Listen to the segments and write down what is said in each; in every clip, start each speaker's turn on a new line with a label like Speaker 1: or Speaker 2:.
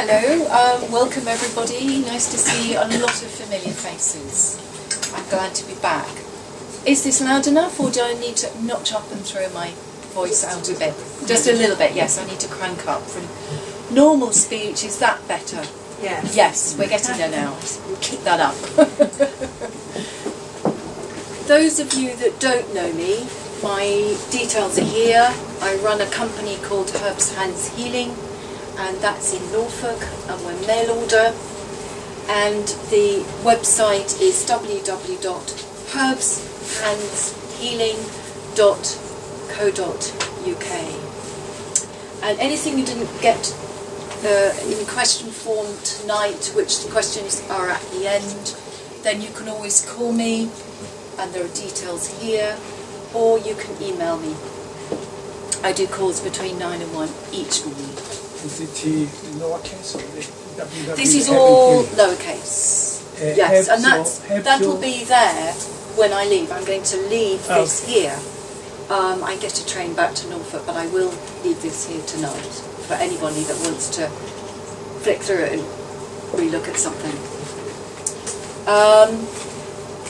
Speaker 1: Hello, welcome everybody. Nice to see a lot of familiar faces. I'm glad to be back. Is this loud enough, or do I need to notch up and throw my voice out a bit? Just a little bit, yes, I need to crank up from normal speech. Is that better?
Speaker 2: Yes.
Speaker 1: Yes, we're getting there now. Keep that up. Those of you that don't know me, my details are here. I run a company called Herbs Hands Healing, and that's in Norfolk, and we're mail order. And the website is www.herbshandshealing.co.uk. And anything you didn't get in question form tonight, which the questions are at the end, then you can always call me, and there are details here, or you can email me. I do calls between 9 and 1 each morning.
Speaker 3: Is it lowercase or www?
Speaker 1: This is all lowercase. Yes, and that will be there when I leave. I'm going to leave this here. I get a train back to Norfolk, but I will leave this here tonight for anybody that wants to flick through it and relook at something.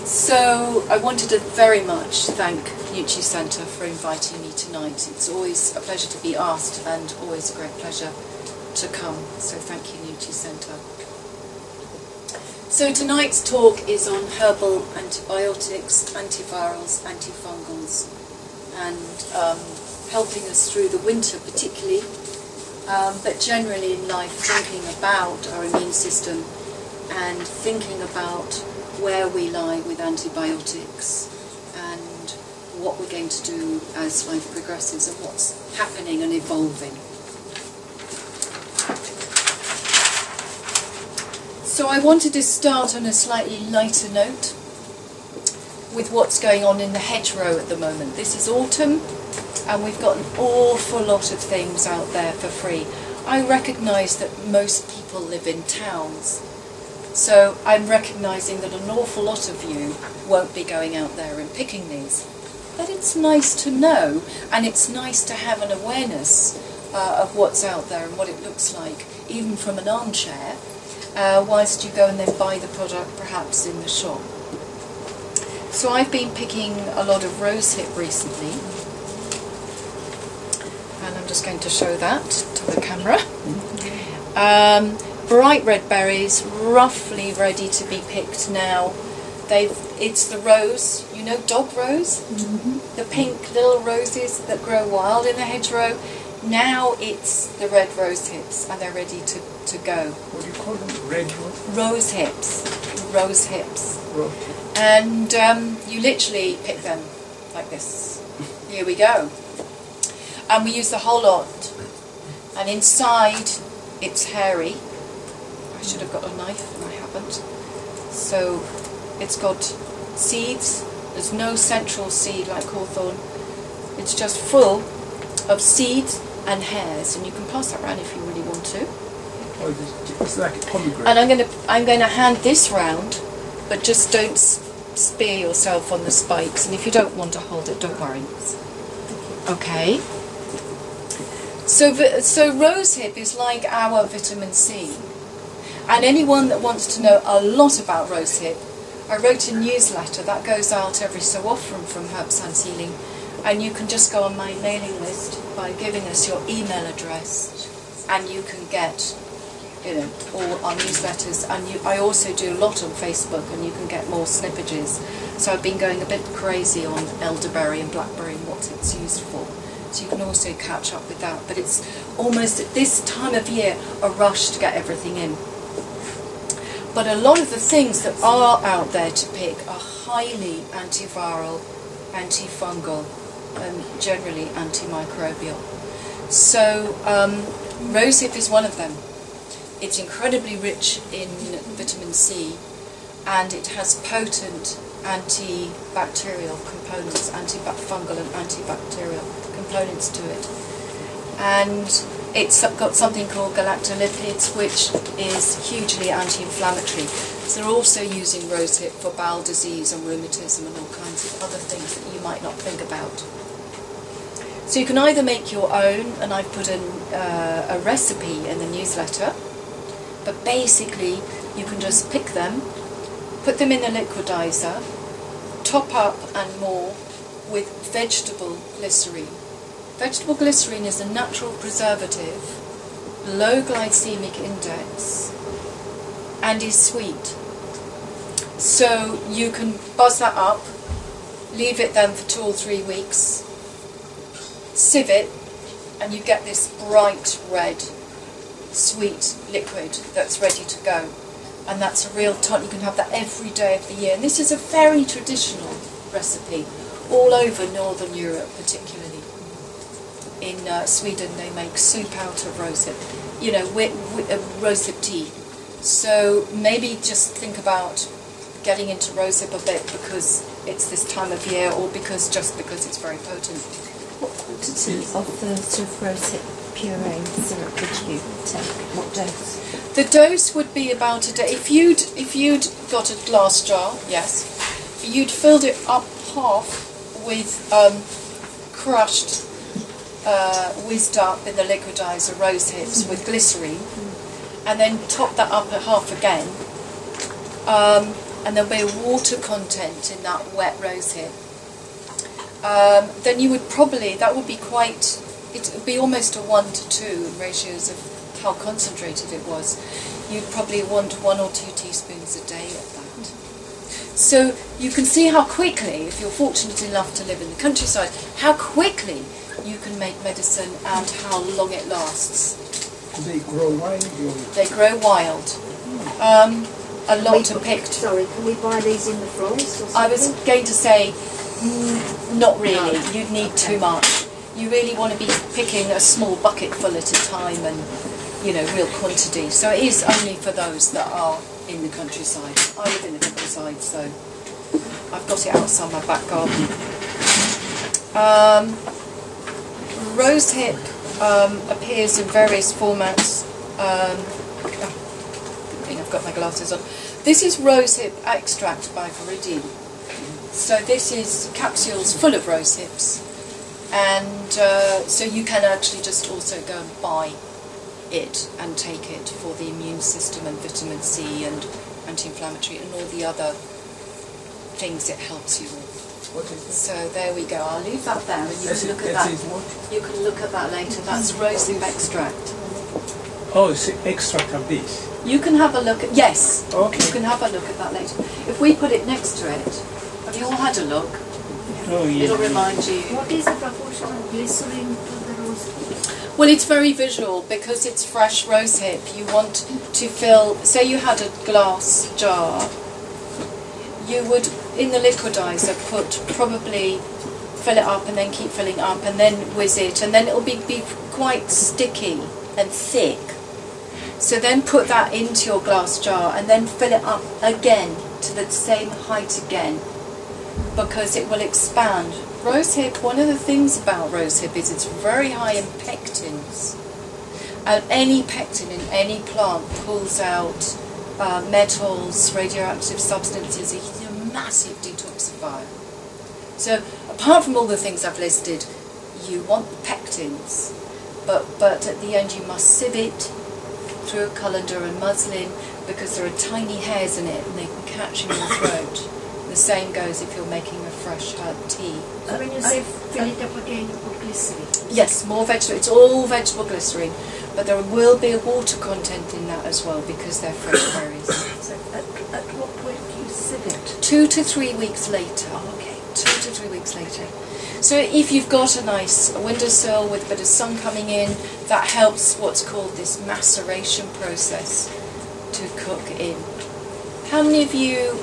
Speaker 1: So I wanted to very much thank Nutricentre for inviting me tonight. It's always a pleasure to be asked and always a great pleasure to come. So thank you, Nutricentre. So tonight's talk is on herbal antibiotics, antivirals, antifungals, and helping us through the winter particularly, but generally in life, thinking about our immune system and thinking about where we lie with antibiotics and what we're going to do as life progresses and what's happening and evolving. So I wanted to start on a slightly lighter note with what's going on in the hedgerow at the moment. This is autumn and we've got an awful lot of things out there for free. I recognise that most people live in towns, so I'm recognising that an awful lot of you won't be going out there and picking these. But it's nice to know, and it's nice to have an awareness of what's out there and what it looks like, even from an armchair, whilst you go and then buy the product perhaps in the shop. So I've been picking a lot of rosehip recently, and I'm just going to show that to the camera. Bright red berries, roughly ready to be picked now. It's the rose, you know, dog rose? The pink little roses that grow wild in the hedgerow. Now it's the red rose hips, and they're ready to go.
Speaker 3: What do you call them? Red what?
Speaker 1: Rose hips. Rose hips. And you literally pick them like this. Here we go. And we use the whole lot. And inside it's hairy. I should have got a knife and I haven't. So it's got seeds. There's no central seed like hawthorn. It's just full of seeds and hairs, and you can pass that around if you really want to.
Speaker 3: Oh, it's like a pomegranate.
Speaker 1: And I'm going to hand this round, but just don't spear yourself on the spikes. And if you don't want to hold it, don't worry. Okay. So rosehip is like our vitamin C. And anyone that wants to know a lot about rosehip, I wrote a newsletter that goes out every so often from Herbs Hands Healing, and you can just go on my mailing list by giving us your email address, and you can get, you know, all our newsletters. And I also do a lot on Facebook, and you can get more snippages. So I've been going a bit crazy on elderberry and blackberry and what it's used for. So you can also catch up with that. But it's almost at this time of year a rush to get everything in. But a lot of the things that are out there to pick are highly antiviral, antifungal, and generally antimicrobial. So rosehip is one of them. It's incredibly rich in vitamin C, and it has potent antibacterial components, antifungal and antibacterial components to it. And it's got something called galactolipids, which is hugely anti-inflammatory. So they're also using rosehip for bowel disease and rheumatism and all kinds of other things that you might not think about. So you can either make your own, and I've put a recipe in the newsletter, But basically, you can just pick them, put them in the liquidizer, top up and more with vegetable glycerine. Vegetable glycerine is a natural preservative, low glycemic index, and is sweet. So you can buzz that up, leave it then for 2 or 3 weeks, sieve it, and you get this bright red, sweet liquid that's ready to go. And that's a real tonic. You can have that every day of the year. And this is a very traditional recipe all over Northern Europe, particularly. In Sweden they make soup out of rosehip, you know, rosehip tea. So maybe just think about getting into rosehip a bit because it's this time of year, or because it's very potent.
Speaker 2: What quantity of the sort of rosehip puree syrup would you take? What dose?
Speaker 1: The dose would be about a day. If you'd got a glass jar, yes, you'd filled it up half with crushed, whizzed up in the liquidizer rosehips with glycerine, and then top that up at half again, and there'll be a water content in that wet rosehip. Then you would probably, that would be quite, it would be almost a 1 to 2 in ratios of how concentrated it was. You'd probably want 1 or 2 teaspoons a day of that. So you can see how quickly, if you're fortunate enough to live in the countryside, how quickly you can make medicine and how long it lasts.
Speaker 3: They grow wild?
Speaker 1: They grow wild. A lot are picked.
Speaker 2: Sorry, can we buy these in the forest or something?
Speaker 1: I was going to say, not really. You'd need too much. You really want to be picking a small bucket full at a time, and, you know, real quantity. So it is only for those that are in the countryside. I live in the countryside, so I've got it outside my back garden. Rosehip appears in various formats. I've got my glasses on. This is rosehip extract by Remedies. So this is capsules full of rosehips, and so you can actually just also go and buy it and take it for the immune system and vitamin C and anti-inflammatory and all the other things it helps you with.
Speaker 3: What is this?
Speaker 1: So there we go. I'll leave that there, and you can look at that. You can look at that later. That's rosehip extract.
Speaker 3: Oh, it's extract of this.
Speaker 1: You can have a look at, yes,
Speaker 3: Okay.
Speaker 1: you can have a look at that later. If we put it next to it, have you all had a look?
Speaker 3: Oh, yeah.
Speaker 1: It'll remind you.
Speaker 2: What is the proportion of glycerine to the rosehip?
Speaker 1: Well, it's very visual because it's fresh rosehip. You want to fill, say you had a glass jar, you would, in the liquidizer, probably fill it up and then keep filling up and then whiz it, and then it'll be quite sticky and thick. So then put that into your glass jar and then fill it up again to the same height again, because it will expand. Rosehip, one of the things about rosehip is it's very high in pectins, and any pectin in any plant pulls out metals, radioactive substances. It's a massive detoxifier. So apart from all the things I've listed, you want the pectins, but at the end you must sieve it through a colander and muslin, because there are tiny hairs in it and they can catch in your throat. The same goes if you're making a fresh herb tea.
Speaker 2: When you say fill it up again, you put glycerine?
Speaker 1: Yes, more vegetable. It's all vegetable glycerine, but there will be a water content in that as well because they're fresh berries.
Speaker 2: So at what point do you sieve it?
Speaker 1: 2 to 3 weeks later.
Speaker 2: Oh, okay.
Speaker 1: 2 to 3 weeks later. So if you've got a nice windowsill with a bit of sun coming in, that helps what's called this maceration process to cook in. How many of you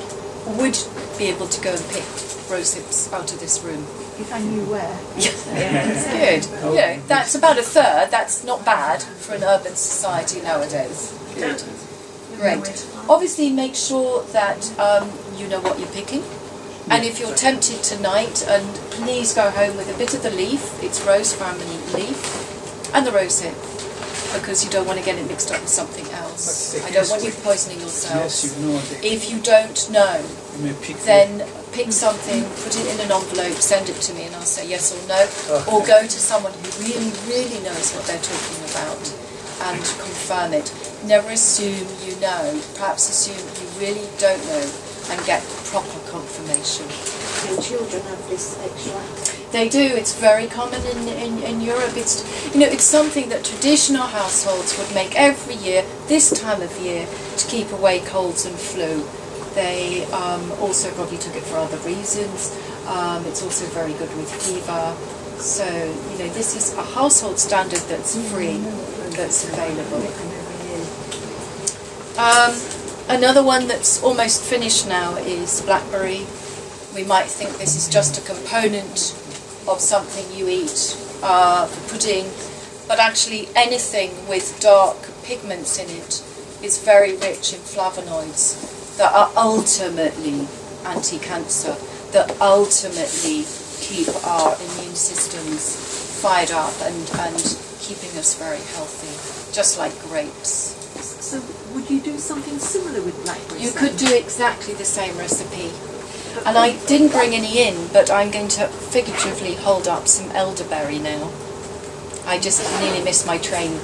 Speaker 1: would be able to go and pick rosehips out of this room?
Speaker 2: If I knew where.
Speaker 1: Good. You know, that's about a third. That's not bad for an urban society nowadays. Good. Great. Obviously make sure that you know what you're picking. And if you're tempted tonight, and please go home with a bit of the leaf, it's rose family leaf, and the rosehip, because you don't want to get it mixed up with something else. I don't want you poisoning yourselves.
Speaker 3: Yes, you know.
Speaker 1: If you don't know,
Speaker 3: You may pick
Speaker 1: then pick something, put it in an envelope, send it to me, and I'll say yes or no, or go to someone who really, really knows what they're talking about and confirm it. never assume you know. Perhaps assume you really don't know and get proper confirmation.
Speaker 2: And children have this extract.
Speaker 1: They do. It's very common in Europe. It's, you know, it's something that traditional households would make every year, this time of year, to keep away colds and flu. They also probably took it for other reasons. It's also very good with fever. So, you know, this is a household standard that's free, that's available. Another one that's almost finished now is blackberry. We might think this is just a component of something you eat for pudding, but actually anything with dark pigments in it is very rich in flavonoids that are ultimately anti-cancer, that ultimately keep our immune systems fired up and keeping us very healthy, just like grapes.
Speaker 4: So would you do something similar with blackberries?
Speaker 1: You could do exactly the same recipe. And I didn't bring any in, but I'm going to figuratively hold up some elderberry now. I just nearly missed my train,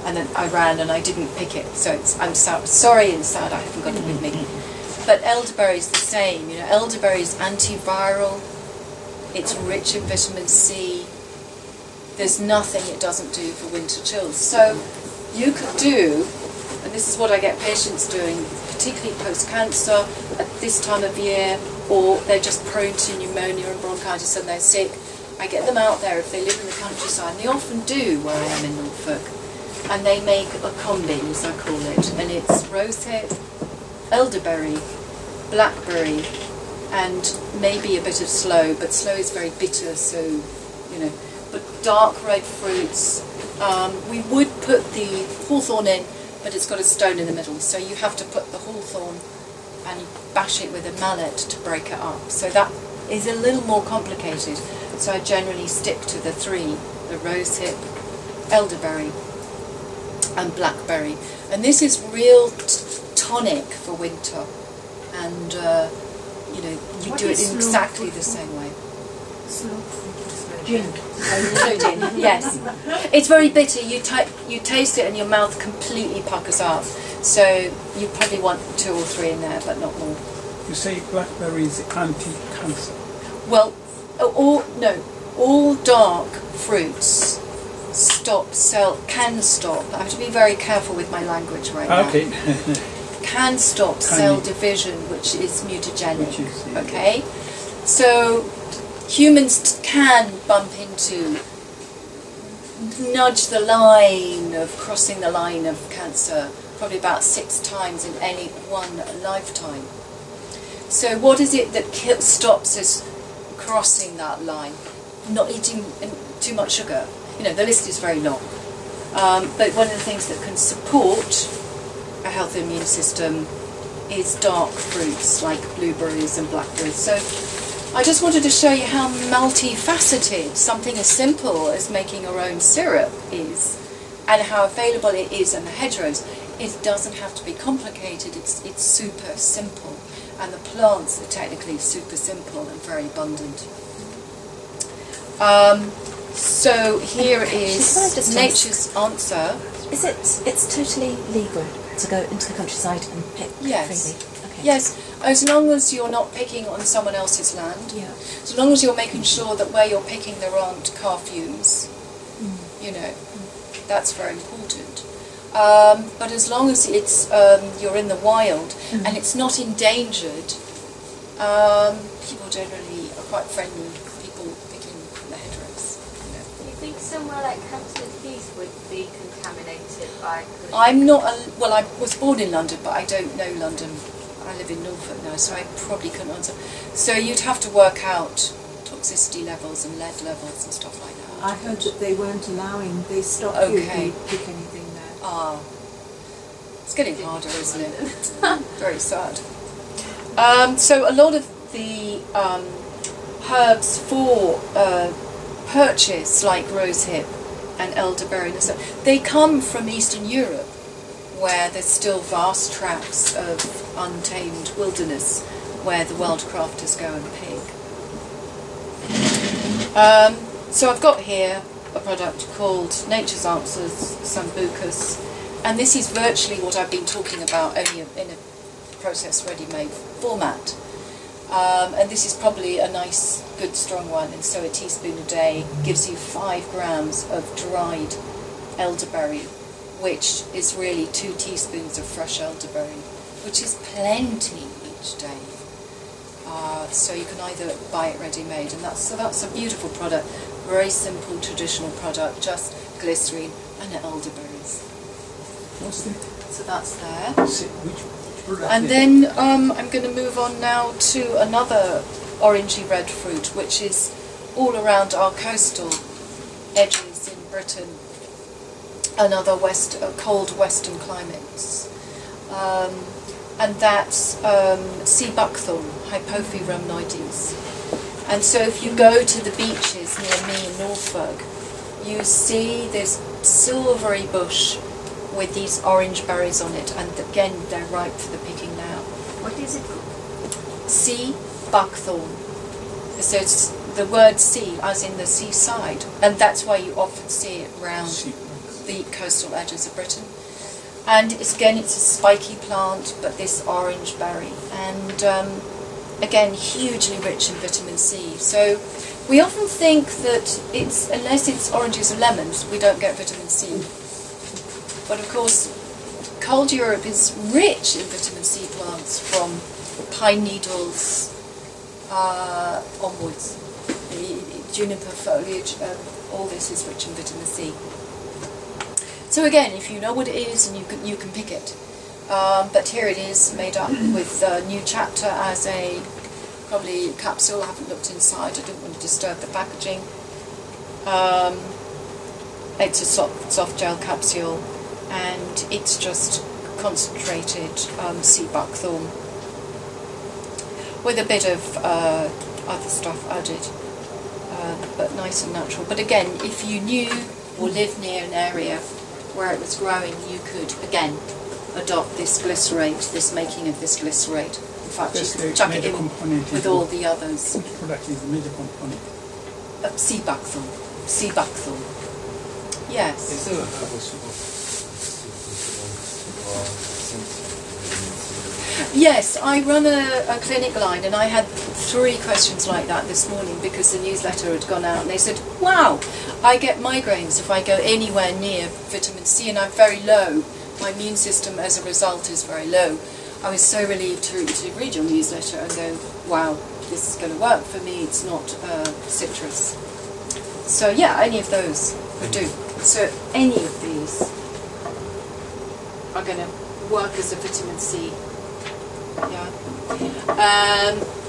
Speaker 1: and then I ran and I didn't pick it, so I'm sorry and sad I haven't got it with me. But elderberry is the same. You know, elderberry is antiviral. It's rich in vitamin C. There's nothing it doesn't do for winter chills. So you could do, and this is what I get patients doing, particularly post-cancer at this time of year, or they're just prone to pneumonia and bronchitis and they're sick. I get them out there if they live in the countryside, and they often do where I am in Norfolk, and they make a combi, as I call it, and it's rosehip, elderberry, blackberry, and maybe a bit of sloe, but sloe is very bitter, so, you know, but dark red fruits. We would put the hawthorn in, but it's got a stone in the middle, so you have to put the hawthorn and bash it with a mallet to break it up. So that is a little more complicated. So I generally stick to the three, the rosehip, elderberry and blackberry. And this is real tonic for winter. And, you know, you do it in exactly the same way.
Speaker 2: Gin.
Speaker 1: Including, yes. It's very bitter. You taste it and your mouth completely puckers up. So you probably want 2 or 3 in there, but not more.
Speaker 3: You say blackberry is anti-cancer.
Speaker 1: Well, all dark fruits can stop. I have to be very careful with my language right now.
Speaker 3: Okay.
Speaker 1: Can stop cell division, which is mutagenic. Okay, so humans can bump into, nudge the line of crossing the line of cancer probably about 6 times in any one lifetime. So what is it that stops us crossing that line? Not eating too much sugar. You know, the list is very long. But one of the things that can support a healthy immune system is dark fruits like blueberries and blackberries. So I just wanted to show you how multifaceted something as simple as making our own syrup is, and how available it is in the hedgerows. It doesn't have to be complicated, it's super simple, and the plants are technically super simple and very abundant. So here is nature's answer.
Speaker 2: Is it's totally legal to go into the countryside and pick
Speaker 1: Yes.
Speaker 2: freely? Okay.
Speaker 1: Yes, as long as you're not picking on someone else's land.
Speaker 2: Yeah.
Speaker 1: As long as you're making sure that where you're picking there aren't car fumes. You know, that's very important. But as long as it's you're in the wild and it's not endangered, people generally are quite friendly. People picking the hedgerows. You know.
Speaker 5: Do you think somewhere like Hampstead Heath would be contaminated by?
Speaker 1: I'm not. Well, I was born in London, but I don't know London. I live in Norfolk now, so I probably couldn't answer. So you'd have to work out toxicity levels and lead levels and stuff like that.
Speaker 4: I heard that they weren't allowing, they stopped you if you pick anything there.
Speaker 1: Ah, it's getting harder, isn't it? Very sad. So a lot of the herbs for purchase, like rosehip and elderberry, and stuff, they come from Eastern Europe, where there's still vast tracts of untamed wilderness where the wild crafters go and pick. So I've got here a product called Nature's Answers Sambucus and this is virtually what I've been talking about, only in a processed ready-made format. And this is probably a nice, good, strong one, and so a teaspoon a day gives you 5 grams of dried elderberry, which is really 2 teaspoons of fresh elderberry, which is plenty each day. So you can either buy it ready-made, and that's a beautiful product, very simple traditional product, just glycerine and elderberries.
Speaker 3: What's the?
Speaker 1: So that's there.
Speaker 3: Which product?
Speaker 1: And then I'm going to move on now to another orangey red fruit, which is all around our coastal edges in Britain and other cold western climates. And that's sea buckthorn, Hypophis rhamnoides. And so if you go to the beaches near me in Norfolk, you see this silvery bush with these orange berries on it, and again they're ripe for the picking now.
Speaker 2: What is it called?
Speaker 1: Sea buckthorn. So it's the word sea as in the seaside, and that's why you often see it around the coastal edges of Britain. And it's a spiky plant, but this orange berry, and again hugely rich in vitamin C. So we often think that unless it's oranges and lemons, we don't get vitamin C. But of course, cold Europe is rich in vitamin C plants from pine needles onwards. Juniper foliage, all this is rich in vitamin C. So again, if you know what it is, and you can pick it. But here it is, made up with a new chapter as a probably capsule. I haven't looked inside. I didn't want to disturb the packaging. It's a soft gel capsule, and it's just concentrated sea buckthorn with a bit of other stuff added, but nice and natural. But again, if you knew or lived near an area where it was growing, you could again adopt this glycerate, this making of this glycerate. In fact, you could chuck it in with all the others.
Speaker 3: Which product is the major component?
Speaker 1: Sea buckthorn. Sea buckthorn. Yes.
Speaker 6: Is there a herbal soup
Speaker 1: Yes, I run a clinic line, and I had 3 questions like that this morning because the newsletter had gone out, and they said, wow, I get migraines if I go anywhere near vitamin C, and I'm very low. My immune system as a result is very low. I was so relieved to read your newsletter and go, wow, this is going to work for me, it's not citrus. So yeah, any of those would do. So any of these are going to work as a vitamin C. Yeah.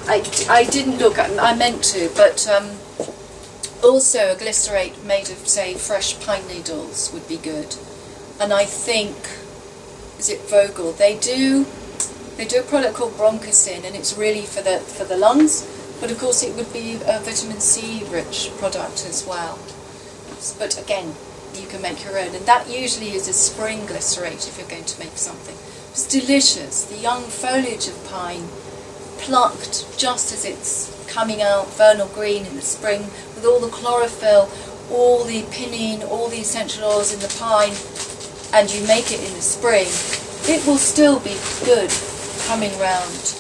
Speaker 1: I didn't look, I meant to, but also a glycerate made of, say, fresh pine needles would be good. And I think, is it Vogel? They do a product called Bronchocin, and it's really for the lungs, but of course it would be a vitamin C rich product as well. But again, you can make your own, and that usually is a spring glycerate if you're going to make something. It's delicious. The young foliage of pine, plucked just as it's coming out, vernal green in the spring, with all the chlorophyll, all the pinene, all the essential oils in the pine, and you make it in the spring, it will still be good coming round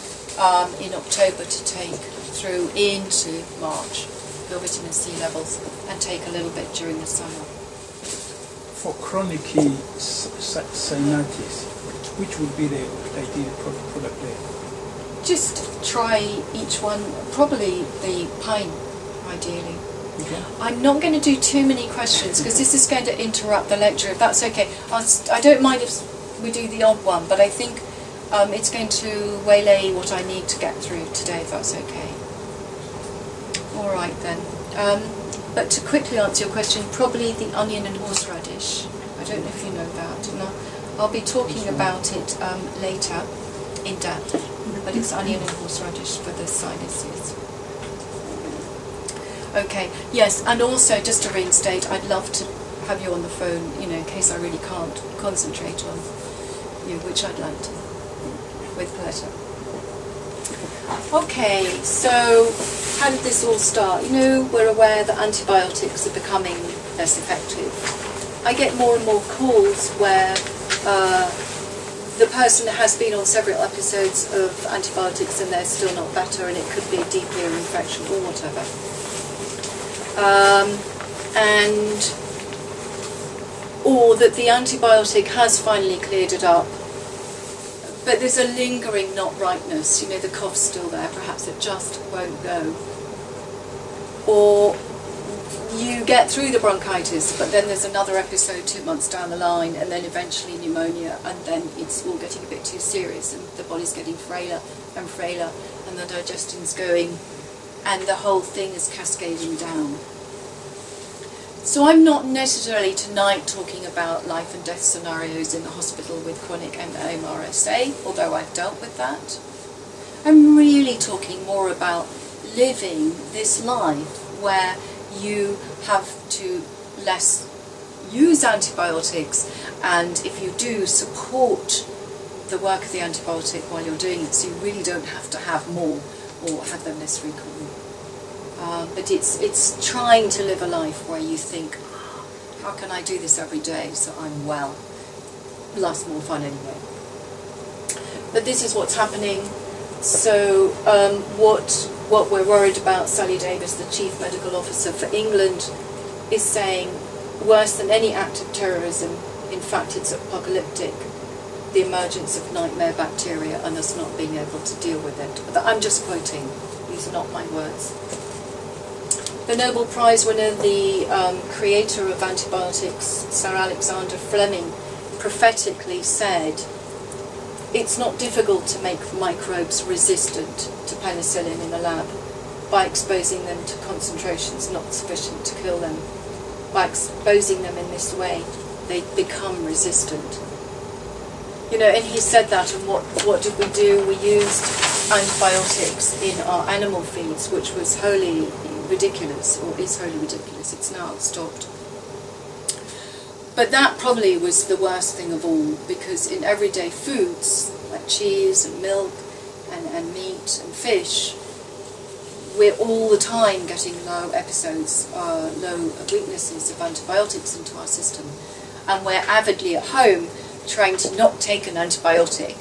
Speaker 1: in October to take through into March, your vitamin C levels, and take a little bit during the summer.
Speaker 3: For chronic sinusitis, which would be the ideal product there?
Speaker 1: Just try each one, probably the pine, ideally.
Speaker 3: Okay.
Speaker 1: I'm not going to do too many questions because this is going to interrupt the lecture, if that's okay. I don't mind if we do the odd one, but I think it's going to waylay what I need to get through today, if that's okay. All right then. But to quickly answer your question, probably the onion and horseradish. I don't know if you know that. And I'll be talking about it later in depth, but it's onion and horseradish for the sinuses. Okay, yes, and also just to reinstate, I'd love to have you on the phone, in case I really can't concentrate on you, which I'd like to, with pleasure. Okay, so how did this all start? We're aware that antibiotics are becoming less effective. I get more and more calls where the person has been on several episodes of antibiotics and they're still not better, and it could be a deep ear infection or whatever. Or that the antibiotic has finally cleared it up, but there's a lingering not rightness, you know, the cough's still there, perhaps it just won't go. Or you get through the bronchitis, but then there's another episode 2 months down the line, and then eventually pneumonia, and then it's all getting a bit too serious, and the body's getting frailer and frailer, and the digestion's going, and the whole thing is cascading down. So I'm not necessarily tonight talking about life and death scenarios in the hospital with chronic MRSA, although I've dealt with that. I'm really talking more about living this life where you have to less use antibiotics, and if you do, support the work of the antibiotic while you're doing it, so you really don't have to have more or have them less frequently. But it's trying to live a life where you think, how can I do this every day so I'm well? Life's more fun anyway. But this is what's happening. So what we're worried about, Sally Davies, the Chief Medical Officer for England, is saying worse than any act of terrorism, in fact it's apocalyptic, the emergence of nightmare bacteria and us not being able to deal with it. But I'm just quoting, these are not my words. The Nobel Prize winner, the creator of antibiotics, Sir Alexander Fleming, prophetically said, it's not difficult to make microbes resistant to penicillin in a lab by exposing them to concentrations not sufficient to kill them. By exposing them in this way, they become resistant. You know, and he said that, and what did we do? We used antibiotics in our animal feeds, which was wholly ridiculous, or is wholly ridiculous. It's now stopped. But that probably was the worst thing of all, because in everyday foods, like cheese and milk and meat and fish, we're all the time getting low episodes, low weaknesses of antibiotics into our system. And we're avidly at home trying to not take an antibiotic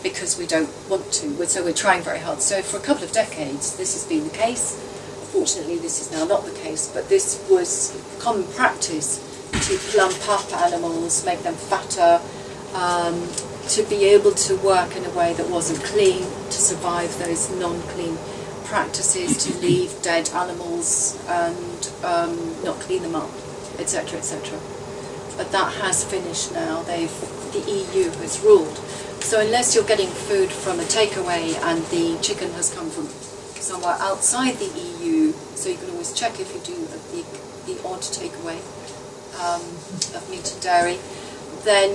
Speaker 1: because we don't want to. So we're trying very hard. So for a couple of decades this has been the case. Fortunately this is now not the case, but this was common practice to plump up animals, make them fatter, to be able to work in a way that wasn't clean, to survive those non-clean practices, to leave dead animals and not clean them up, etc., etc. But that has finished now. The EU has ruled. So unless you're getting food from a takeaway and the chicken has come from somewhere outside the EU, so you can always check if you do the odd takeaway of meat and dairy, then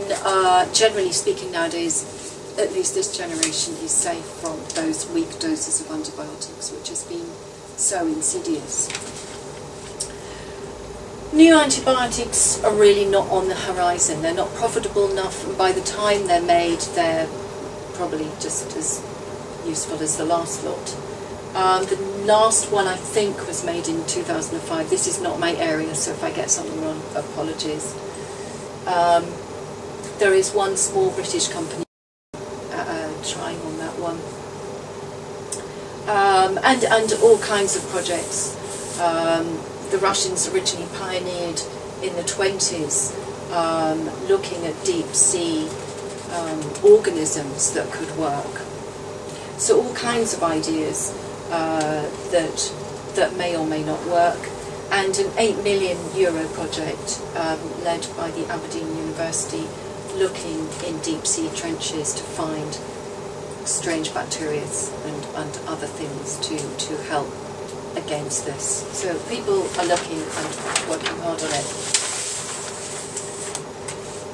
Speaker 1: generally speaking nowadays, at least this generation is safe from those weak doses of antibiotics, which has been so insidious. New antibiotics are really not on the horizon. They're not profitable enough, and by the time they're made, they're probably just as useful as the last lot. The last one I think was made in 2005. This is not my area, so if I get something wrong, apologies. There is one small British company trying on that one. And all kinds of projects. The Russians originally pioneered in the 20s looking at deep sea organisms that could work. So all kinds of ideas that may or may not work, and an €8 million project led by the Aberdeen University looking in deep sea trenches to find strange bacteria and other things to help against this. So people are looking and working hard on it.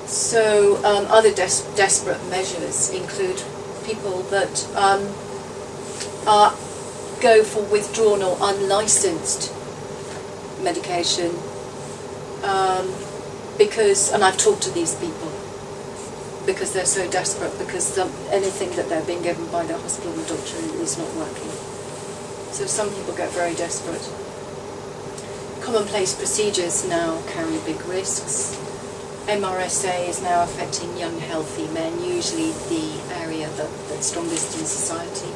Speaker 1: So other desperate measures include people that go for withdrawn or unlicensed medication because, and I've talked to these people, because they're so desperate, because anything that they're being given by their hospital doctor is not working. So some people get very desperate. Commonplace procedures now carry big risks. MRSA is now affecting young, healthy men, usually the area that's strongest in society.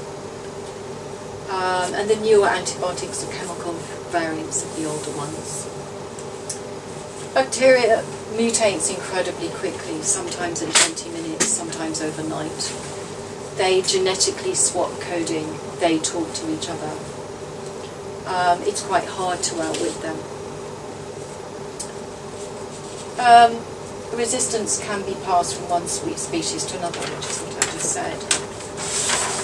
Speaker 1: And the newer antibiotics are chemical variants of the older ones. Bacteria mutates incredibly quickly, sometimes in 20 minutes, sometimes overnight. They genetically swap coding, they talk to each other. It's quite hard to outwit them. Resistance can be passed from one species to another, which is what I just said.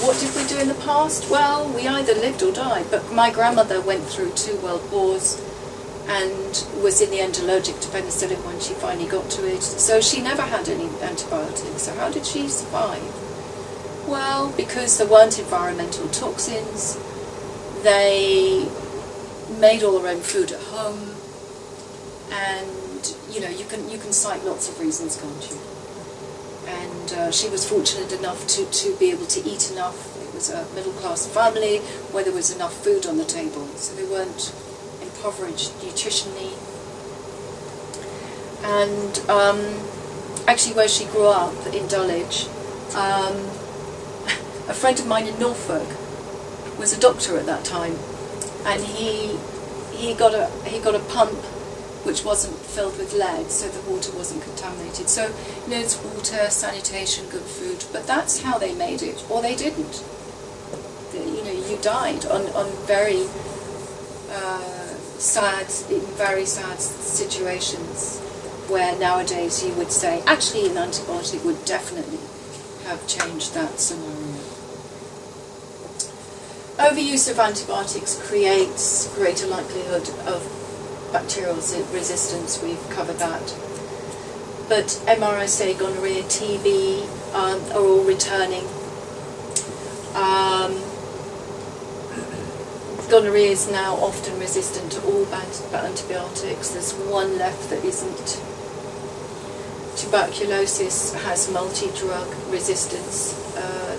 Speaker 1: What did we do in the past? Well, we either lived or died, but my grandmother went through 2 world wars and was in the end allergic to penicillin when she finally got to it, so she never had any antibiotics. So how did she survive? Well, because there weren't environmental toxins, they made all their own food at home, and you know, you can cite lots of reasons, can't you? And she was fortunate enough to be able to eat enough. It was a middle-class family where there was enough food on the table, so they weren't impoverished nutritionally. And actually where she grew up, in Dulwich, a friend of mine in Norfolk was a doctor at that time, and he got a pump which wasn't filled with lead, so the water wasn't contaminated. So, you know, it's water, sanitation, good food, but that's how they made it, or they didn't. You know, you died on very in very sad situations, where nowadays you would say, actually an antibiotic would definitely have changed that scenario. Overuse of antibiotics creates greater likelihood of bacterial resistance, we've covered that. But MRSA, gonorrhea, TB are all returning. Gonorrhea is now often resistant to all antibiotics. There's one left that isn't. Tuberculosis has multi-drug resistance,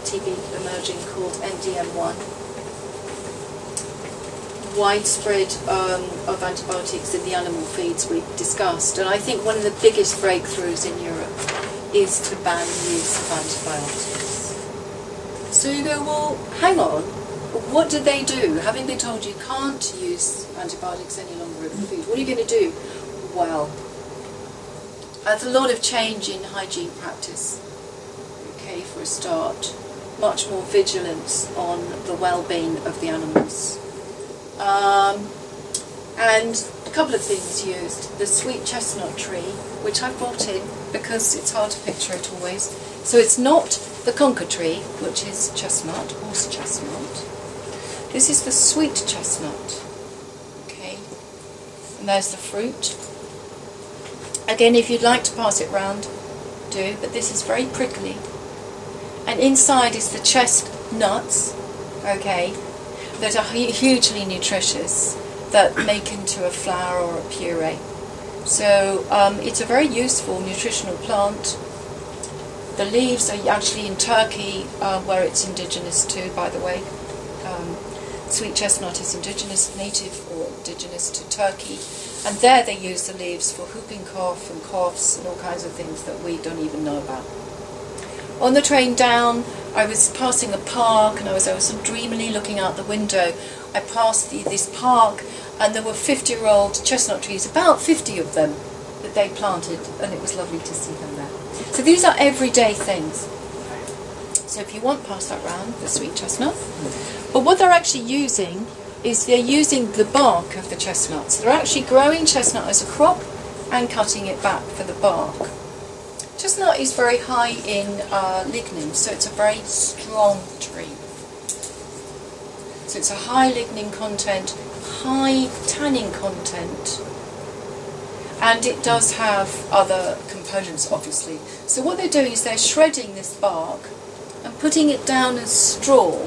Speaker 1: TB emerging, called NDM1. Widespread of antibiotics in the animal feeds we've discussed, and I think one of the biggest breakthroughs in Europe is to ban the use of antibiotics. So you go, well, hang on, what did they do? Having been told you can't use antibiotics any longer in food, what are you going to do? Well, there's a lot of change in hygiene practice. Okay, for a start, much more vigilance on the well-being of the animals. And a couple of things used. The sweet chestnut tree, which I brought in because it's hard to picture it always. So it's not the conker tree, which is chestnut, horse chestnut. This is the sweet chestnut. Okay, and there's the fruit. Again, if you'd like to pass it round, do, but this is very prickly. And inside is the chestnuts, okay, that are hugely nutritious, that make into a flour or a puree. So it's a very useful nutritional plant. The leaves are actually in Turkey, where it's indigenous to, by the way. Sweet chestnut is indigenous, native or indigenous to Turkey. And there they use the leaves for whooping cough and coughs and all kinds of things that we don't even know about. On the train down, I was passing a park, and I was dreamily looking out the window. I passed this park, and there were 50-year-old chestnut trees, about 50 of them, that they planted, and it was lovely to see them there. So these are everyday things. So if you want, pass that round, the sweet chestnut. But what they're actually using is they're using the bark of the chestnuts. They're actually growing chestnut as a crop and cutting it back for the bark. Chestnut is very high in lignin, so it's a very strong tree. So it's a high lignin content, high tannin content, and it does have other components, obviously. So what they're doing is they're shredding this bark and putting it down as straw,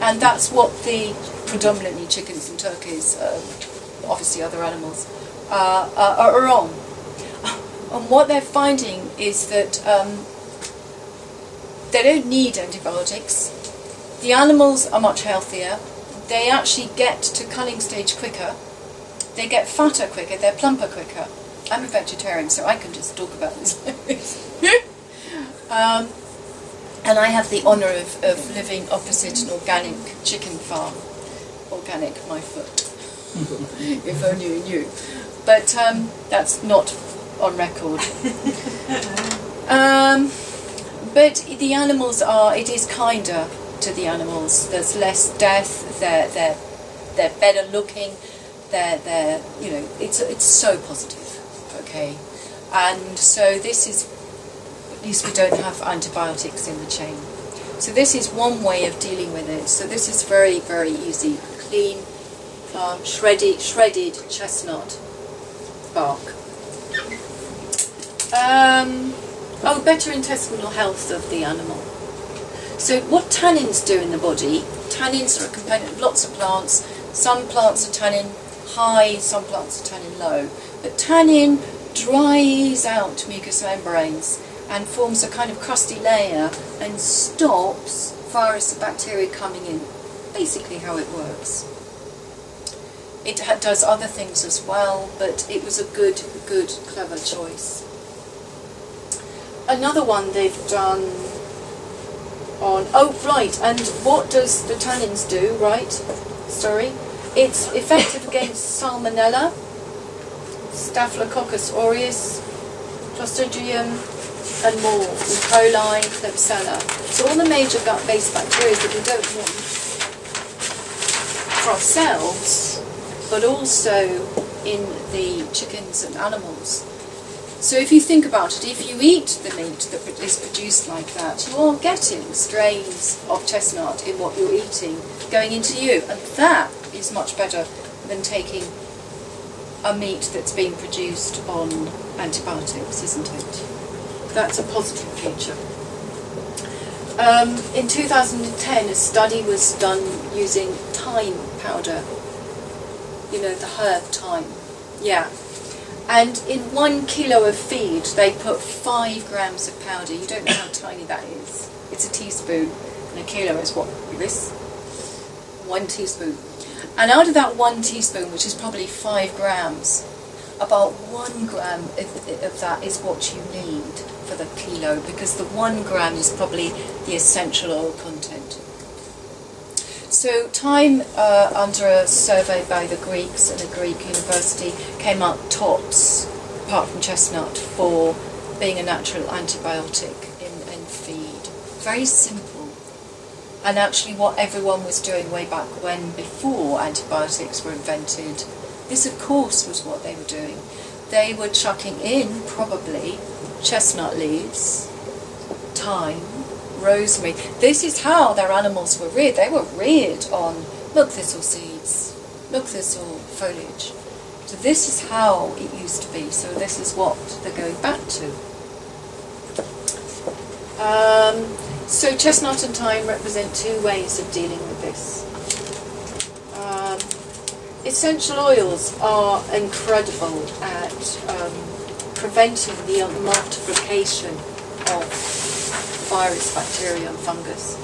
Speaker 1: and that's what the predominantly chickens and turkeys, obviously other animals, are on. And what they're finding is that they don't need antibiotics. The animals are much healthier. They actually get to culling stage quicker. They get fatter quicker. They're plumper quicker. I'm a vegetarian, so I can just talk about this. And I have the honour of living opposite an organic chicken farm. Organic, my foot. If only you knew. But that's not on record. But the animals it is kinder to the animals. There's less death. They're better looking. They're you know, it's so positive. Okay, and so this is, at least we don't have antibiotics in the chain. So this is one way of dealing with it. So this is very, very easy. Clean, shredded chestnut bark. Better intestinal health of the animal. So what tannins do in the body, tannins are a component of lots of plants. Some plants are tannin high, some plants are tannin low. But tannin dries out mucous membranes and forms a kind of crusty layer and stops virus and bacteria coming in. Basically how it works. It does other things as well, but it was a good, clever choice. Another one they've done on, and what does the tannins do, right? Sorry. It's effective against Salmonella, Staphylococcus aureus, Clostridium, and more, E. coli, Klebsiella. So all the major gut-based bacteria that we don't want for ourselves, but also in the chickens and animals. So if you think about it, if you eat the meat that is produced like that, you are getting strains of chestnut in what you're eating going into you, and that is much better than taking a meat that's been produced on antibiotics, isn't it? That's a positive feature. In 2010, a study was done using thyme powder. You know, the herb thyme. Yeah. And in 1 kilo of feed, they put 5 grams of powder. You don't know how tiny that is. It's a teaspoon, and a kilo is what? This? 1 teaspoon. And out of that 1 teaspoon, which is probably 5 grams, about 1 gram of that is what you need for the kilo, because the 1 gram is probably the essential oil content. So thyme, under a survey by the Greeks and a Greek university, came up tops, apart from chestnut, for being a natural antibiotic in feed. Very simple. And actually what everyone was doing way back when, before antibiotics were invented, this of course was what they were doing. They were chucking in, probably, chestnut leaves, thyme, rosemary. This is how their animals were reared. They were reared on milk thistle seeds, milk thistle foliage. So this is how it used to be. So this is what they're going back to. So chestnut and thyme represent 2 ways of dealing with this. Essential oils are incredible at preventing the multiplication of virus, bacteria and fungus.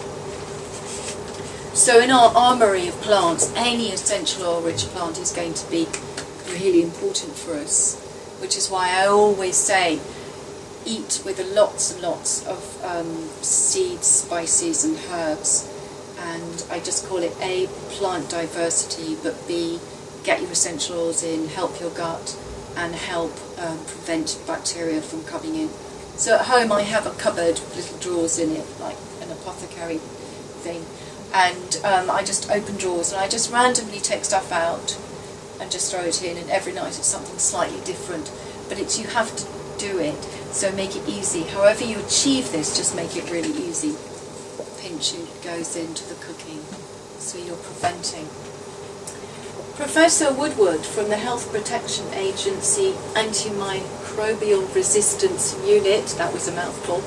Speaker 1: So in our armoury of plants, any essential oil rich plant is going to be really important for us, which is why I always say eat with lots and lots of seeds, spices and herbs, and I just call it A, plant diversity, but B, get your essential oils in, help your gut and help prevent bacteria from coming in. So at home I have a cupboard with little drawers in it, like an apothecary thing, and I just open drawers and I just randomly take stuff out and just throw it in, and every night it's something slightly different. But it's, you have to do it, so make it easy. However you achieve this, just make it really easy. A pinch it goes into the cooking, so you're preventing. Professor Woodward from the Health Protection Agency Antimicrobial Resistance Unit, that was a mouthful,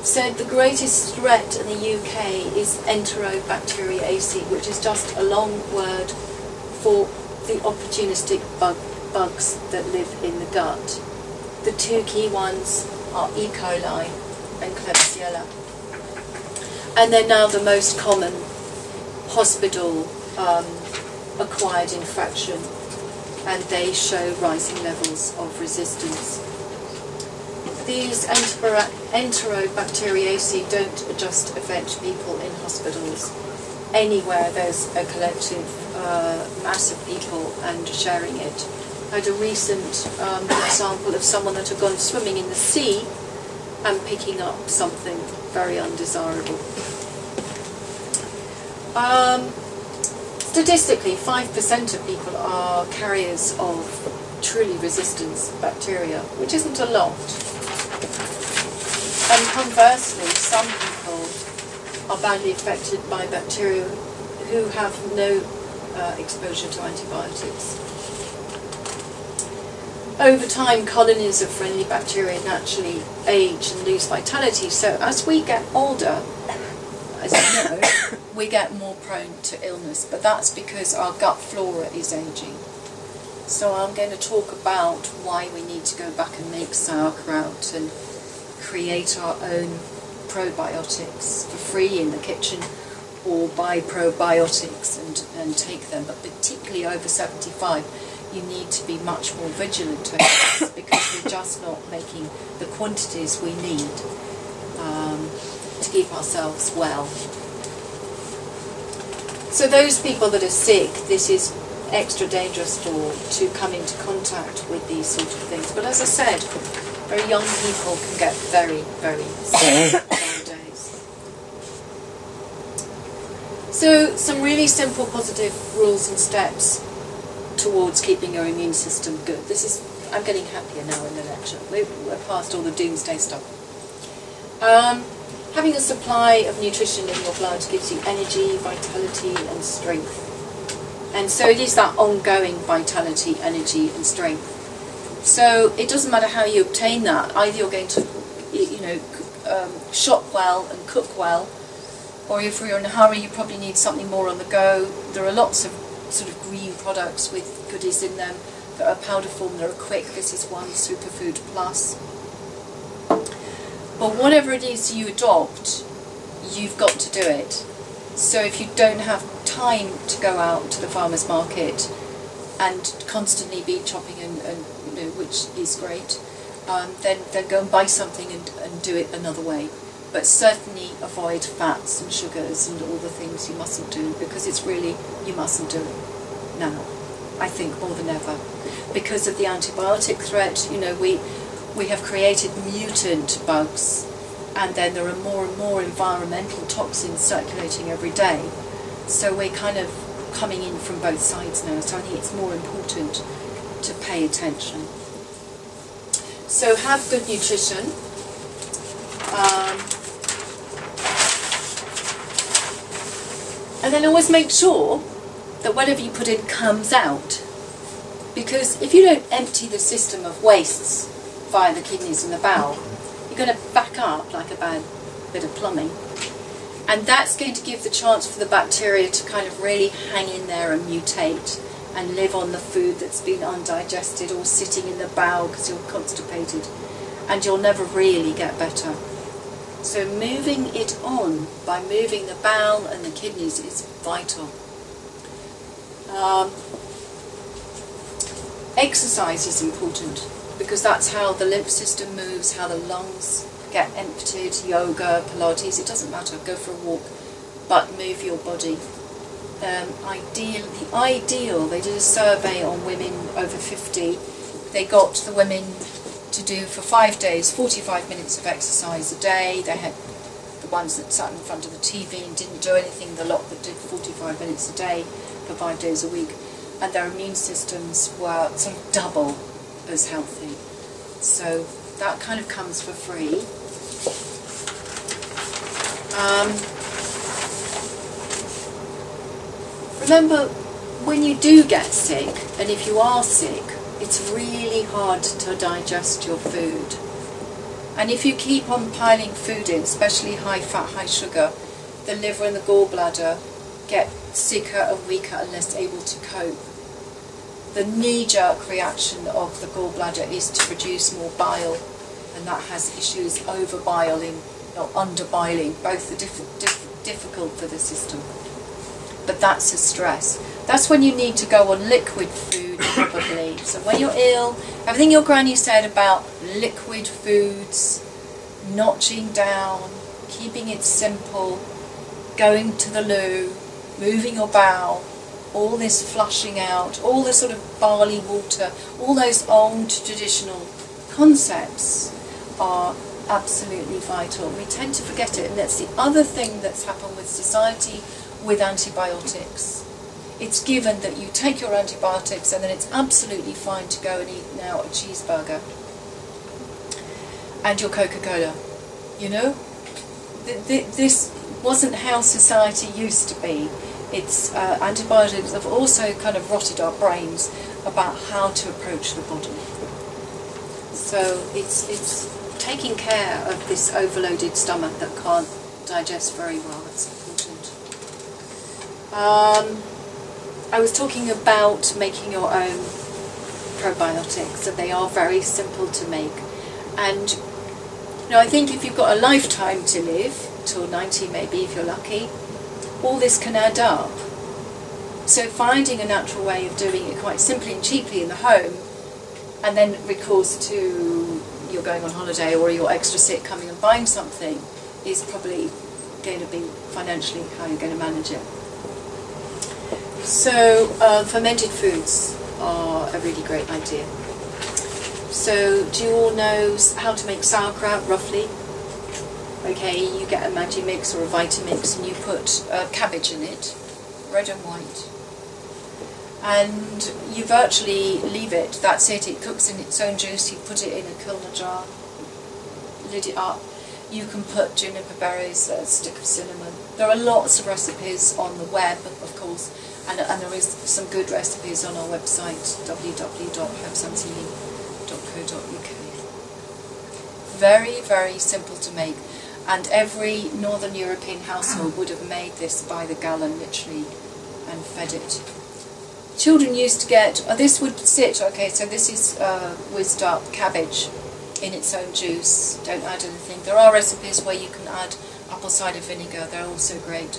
Speaker 1: said the greatest threat in the UK is Enterobacteriaceae, which is just a long word for the opportunistic bugs that live in the gut. The 2 key ones are E. coli and Klebsiella. And they're now the most common hospital acquired infection and they show rising levels of resistance. These Enterobacteriaceae don't just affect people in hospitals. Anywhere there's a collective mass of people and sharing it. I had a recent example of someone that had gone swimming in the sea and picking up something very undesirable. Statistically, 5% of people are carriers of truly resistant bacteria, which isn't a lot. And conversely, some people are badly affected by bacteria who have no exposure to antibiotics. Over time, colonies of friendly bacteria naturally age and lose vitality, so as we get older, as you know, we get more prone to illness, but that's because our gut flora is aging. So I'm going to talk about why we need to go back and make sauerkraut and create our own probiotics for free in the kitchen, or buy probiotics and take them. But particularly over 75, you need to be much more vigilant over this, because we're just not making the quantities we need to keep ourselves well. So those people that are sick, this is extra dangerous to come into contact with these sort of things. But as I said, very young people can get very, very sick nowadays. So some really simple positive rules and steps towards keeping your immune system good. I'm getting happier now in the lecture. We're past all the doomsday stuff. Having a supply of nutrition in your blood gives you energy, vitality and strength. And so it is that ongoing vitality, energy and strength. So it doesn't matter how you obtain that. Either you're going to, shop well and cook well, or if you're in a hurry, you probably need something more on the go. There are lots of sort of green products with goodies in them that are powder form, that are quick. This is one, Superfood Plus. But whatever it is you adopt, you've got to do it. So if you don't have time to go out to the farmer's market and constantly be chopping and which is great, then go and buy something and do it another way. But certainly avoid fats and sugars and all the things you mustn't do, because it's really, you mustn't do it now, I think, more than ever. Because of the antibiotic threat, we have created mutant bugs, and then there are more and more environmental toxins circulating every day. So we're kind of coming in from both sides now, so I think it's more important to pay attention. So have good nutrition. And then always make sure that whatever you put in comes out. Because if you don't empty the system of wastes via the kidneys and the bowel, you're going to back up like a bad bit of plumbing. And that's going to give the chance for the bacteria to kind of really hang in there and mutate and live on the food that's been undigested or sitting in the bowel because you're constipated. And you'll never really get better. So moving it on by moving the bowel and the kidneys is vital. Exercise is important, because that's how the lymph system moves, how the lungs get emptied. Yoga, Pilates, it doesn't matter, go for a walk, but move your body. They did a survey on women over 50. They got the women to do for 5 days 45 minutes of exercise a day. They had the ones that sat in front of the TV and didn't do anything, the lot that did 45 minutes a day for 5 days a week, and their immune systems were sort of double as healthy. So that kind of comes for free. Remember, when you do get sick, and if you are sick, it's really hard to digest your food. And if you keep on piling food in, especially high fat, high sugar, the liver and the gallbladder get sicker and weaker and less able to cope. The knee-jerk reaction of the gallbladder is to produce more bile, and that has issues over-biling or under-biling. Both are difficult for the system. But that's a stress. That's when you need to go on liquid food, probably. So when you're ill, everything your granny said about liquid foods, notching down, keeping it simple, going to the loo, moving your bowel, all this flushing out, all the sort of barley water, all those old traditional concepts are absolutely vital. We tend to forget it, and that's the other thing that's happened with society with antibiotics. It's given that you take your antibiotics and then it's absolutely fine to go and eat now a cheeseburger and your Coca-Cola. You know? This wasn't how society used to be. It's antibiotics have also kind of rotted our brains about how to approach the body. So it's taking care of this overloaded stomach that can't digest very well. That's important. I was talking about making your own probiotics, and they are very simple to make. And you know, I think if you've got a lifetime to live, till 90 maybe if you're lucky, all this can add up. So finding a natural way of doing it quite simply and cheaply in the home, and then recourse to you're going on holiday or you're extra sick coming and buying something, is probably going to be financially how you're going to manage it. So fermented foods are a really great idea. So do you all know how to make sauerkraut roughly? Okay, you get a Magimix or a Vitamix and you put cabbage in it, red and white. And you virtually leave it, that's it, it cooks in its own juice. You put it in a Culinary jar, lid it up. You can put juniper berries, a stick of cinnamon. There are lots of recipes on the web, of course, and there is some good recipes on our website, www.herbsandshealing.co.uk. Very, very simple to make, and every Northern European household would have made this by the gallon, literally, and fed it. Children used to get, this would sit, okay, so this is whizzed up cabbage in its own juice, don't add anything. There are recipes where you can add apple cider vinegar, they're also great.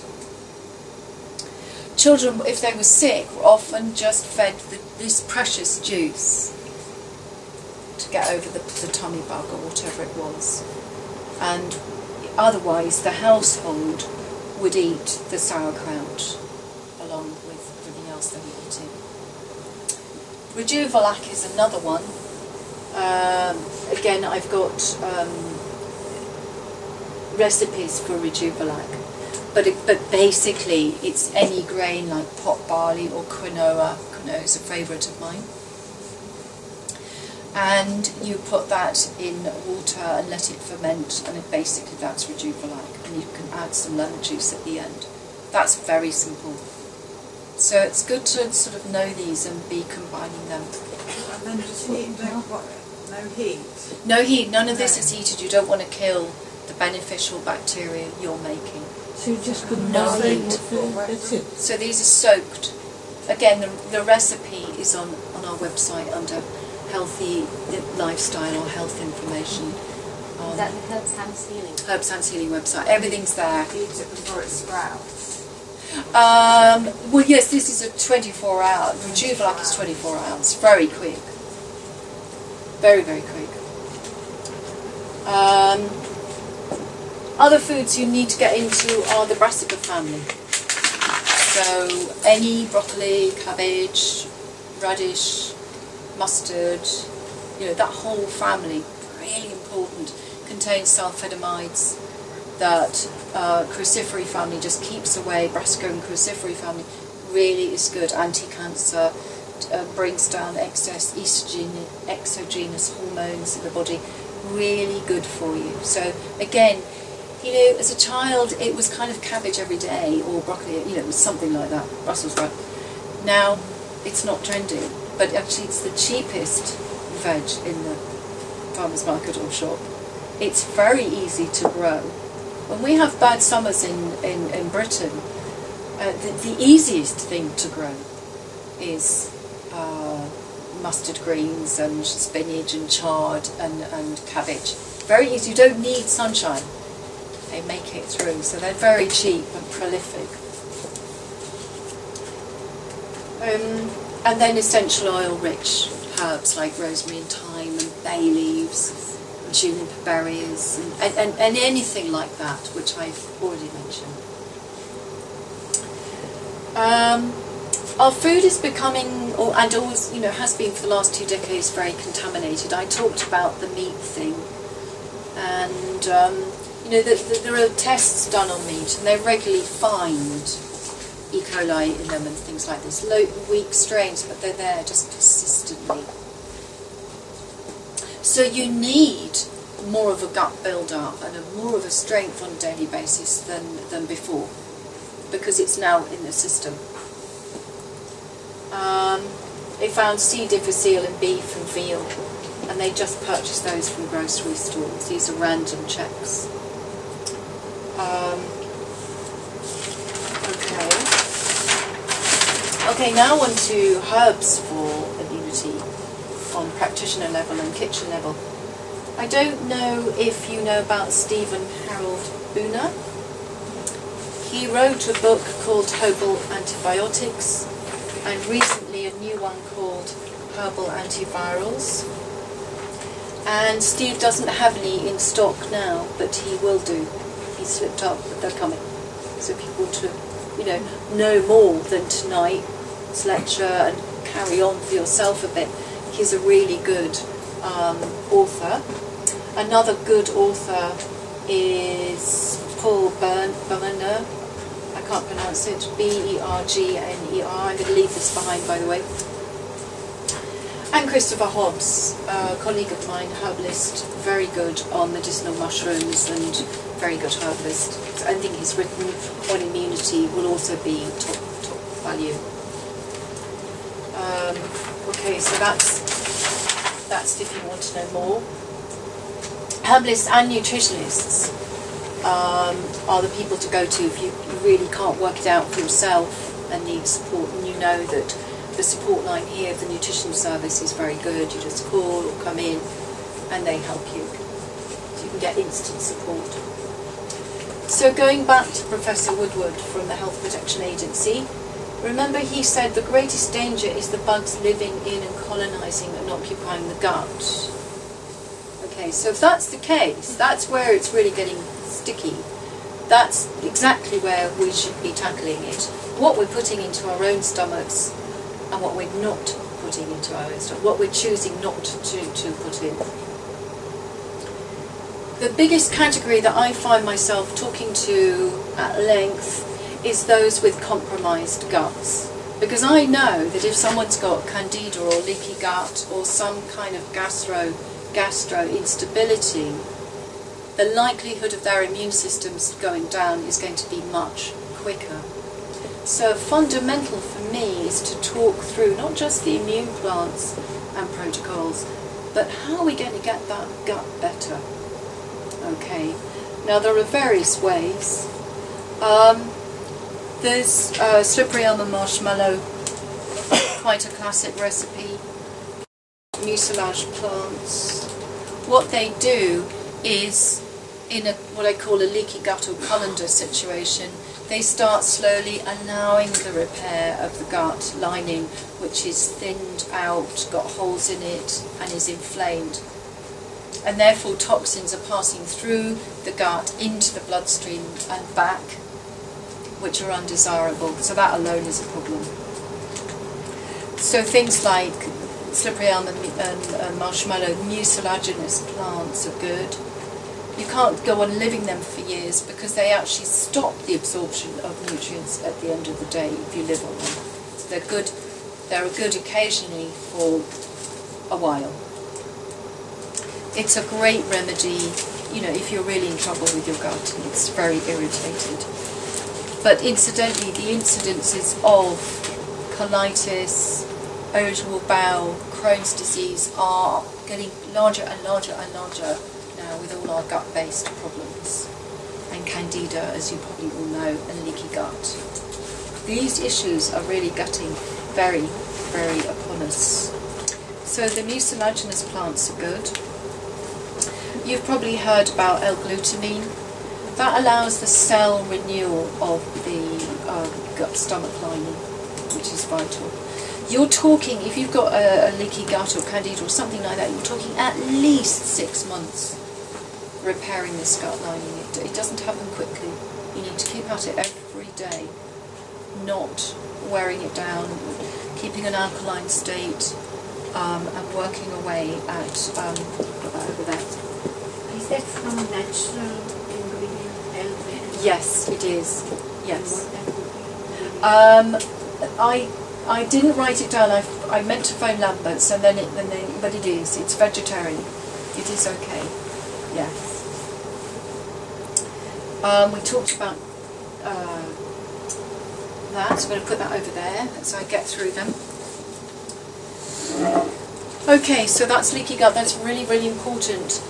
Speaker 1: Children, if they were sick, were often just fed this precious juice to get over the tummy bug or whatever it was. And otherwise the household would eat the sauerkraut along with everything else they were eating. Rejuvelac is another one. Again, I've got recipes for Rejuvelac, but basically it's any grain like pot barley or quinoa. Quinoa is a favourite of mine. And you put that in water and let it ferment, and basically that's Rejuvelac, and you can add some lemon juice at the end. That's very simple. So it's good to sort of know these and be combining them.
Speaker 4: And then just heat and don't what? No heat?
Speaker 1: No heat, none of this is heated. You don't want to kill the beneficial bacteria you're making.
Speaker 6: So you just put
Speaker 1: No heat.
Speaker 6: That's it.
Speaker 1: So these are soaked. Again, the recipe is on our website under healthy lifestyle or health information.
Speaker 5: Is that the Herbs Hands Healing?
Speaker 1: Herbs Hands Healing website. Everything's there.
Speaker 4: Eat it before it sprouts.
Speaker 1: Well, yes, this is a 24-hour. Rejuvelac is 24 hours. Very quick. Very, very quick. Other foods you need to get into are the brassica family. So any broccoli, cabbage, radish, mustard, you know, that whole family, really important, contains sulfidamides that crucifery family just keeps away. Brassica and crucifery family really is good, anti-cancer, brings down excess exogenous hormones in the body, really good for you. So again, you know, as a child it was kind of cabbage every day or broccoli, you know, it was something like that, Brussels sprout. Now it's not trendy, but actually it's the cheapest veg in the farmer's market or shop. It's very easy to grow. When we have bad summers in Britain, the easiest thing to grow is mustard greens and spinach and chard and cabbage. Very easy, you don't need sunshine. They make it through, so they're very cheap and prolific. And then essential oil rich herbs like rosemary and thyme and bay leaves, juniper berries, and anything like that, which I've already mentioned. Our food is becoming, and always, has been for the last 2 decades, very contaminated. I talked about the meat thing, and there are tests done on meat, and they regularly find E. coli in them and things like this. Low, weak strains, but they're there just persistently. So you need more of a gut build-up and more of a strength on a daily basis than before, because it's now in the system. They found C. difficile in beef and veal, and they just purchased those from grocery stores. These are random checks. Okay, now on to herbs for immunity on practitioner level and kitchen level. I don't know if you know about Stephen Harold Booner. He wrote a book called Herbal Antibiotics, and recently a new one called Herbal Antivirals. And Steve doesn't have any in stock now, but he will do. He slipped up, but they're coming. So if you want to, know more than tonight's lecture and carry on for yourself a bit, he's a really good author. Another good author is Paul Berner. I can't pronounce it. Bergner. I'm going to leave this behind, by the way. And Christopher Hobbs, a colleague of mine, herbalist, very good on medicinal mushrooms and very good herbalist. So anything he's written on immunity will also be top value. Okay, so that's if you want to know more. Herbalists and nutritionists are the people to go to if you really can't work it out for yourself and need support, and you know that the support line here, the nutrition service, is very good. You just call or come in and they help you. So you can get instant support. So going back to Professor Woodward from the Health Protection Agency, remember he said the greatest danger is the bugs living in and colonising and occupying the gut. Okay, so if that's the case, that's where it's really getting sticky. That's exactly where we should be tackling it. What we're putting into our own stomachs and what we're not putting into our own stomach, what we're choosing not to put in. The biggest category that I find myself talking to at length is those with compromised guts. Because I know that if someone's got candida or leaky gut or some kind of gastro instability, the likelihood of their immune systems going down is going to be much quicker. So fundamental for me is to talk through not just the immune plants and protocols, but how are we going to get that gut better? Okay, now there are various ways. There's slippery elm and marshmallow, quite a classic recipe. Mucilage plants. What they do is, in what I call a leaky gut or colander situation, they start slowly allowing the repair of the gut lining, which is thinned out, got holes in it, and is inflamed. And therefore toxins are passing through the gut into the bloodstream and back, which are undesirable. So that alone is a problem. So things like slippery elm and marshmallow, mucilaginous plants are good. You can't go on living them for years because they actually stop the absorption of nutrients at the end of the day if you live on them. So they're good occasionally for a while. It's a great remedy, if you're really in trouble with your gut and it's very irritated. But incidentally, the incidences of colitis, irritable bowel, Crohn's disease are getting larger and larger and larger now with all our gut-based problems. And candida, as you probably all know, and leaky gut. These issues are really getting very, very upon us. So the mucilaginous plants are good. You've probably heard about L-glutamine. That allows the cell renewal of the gut stomach lining. which is vital. You're talking, if you've got a leaky gut or candida or something like that, you're talking at least 6 months repairing this gut lining. It doesn't happen quickly. You need to keep at it every day, not wearing it down, keeping an alkaline state, and working away at over that.
Speaker 5: Is that from natural ingredient?
Speaker 1: Yes, it is. Yes.
Speaker 5: And what
Speaker 1: I didn't write it down. I meant to phone Lambert's, and but it is. It's vegetarian. It is okay. Yes. We talked about that. So I'm going to put that over there as I get through them. Okay, so that's leaky gut. That's really, really important.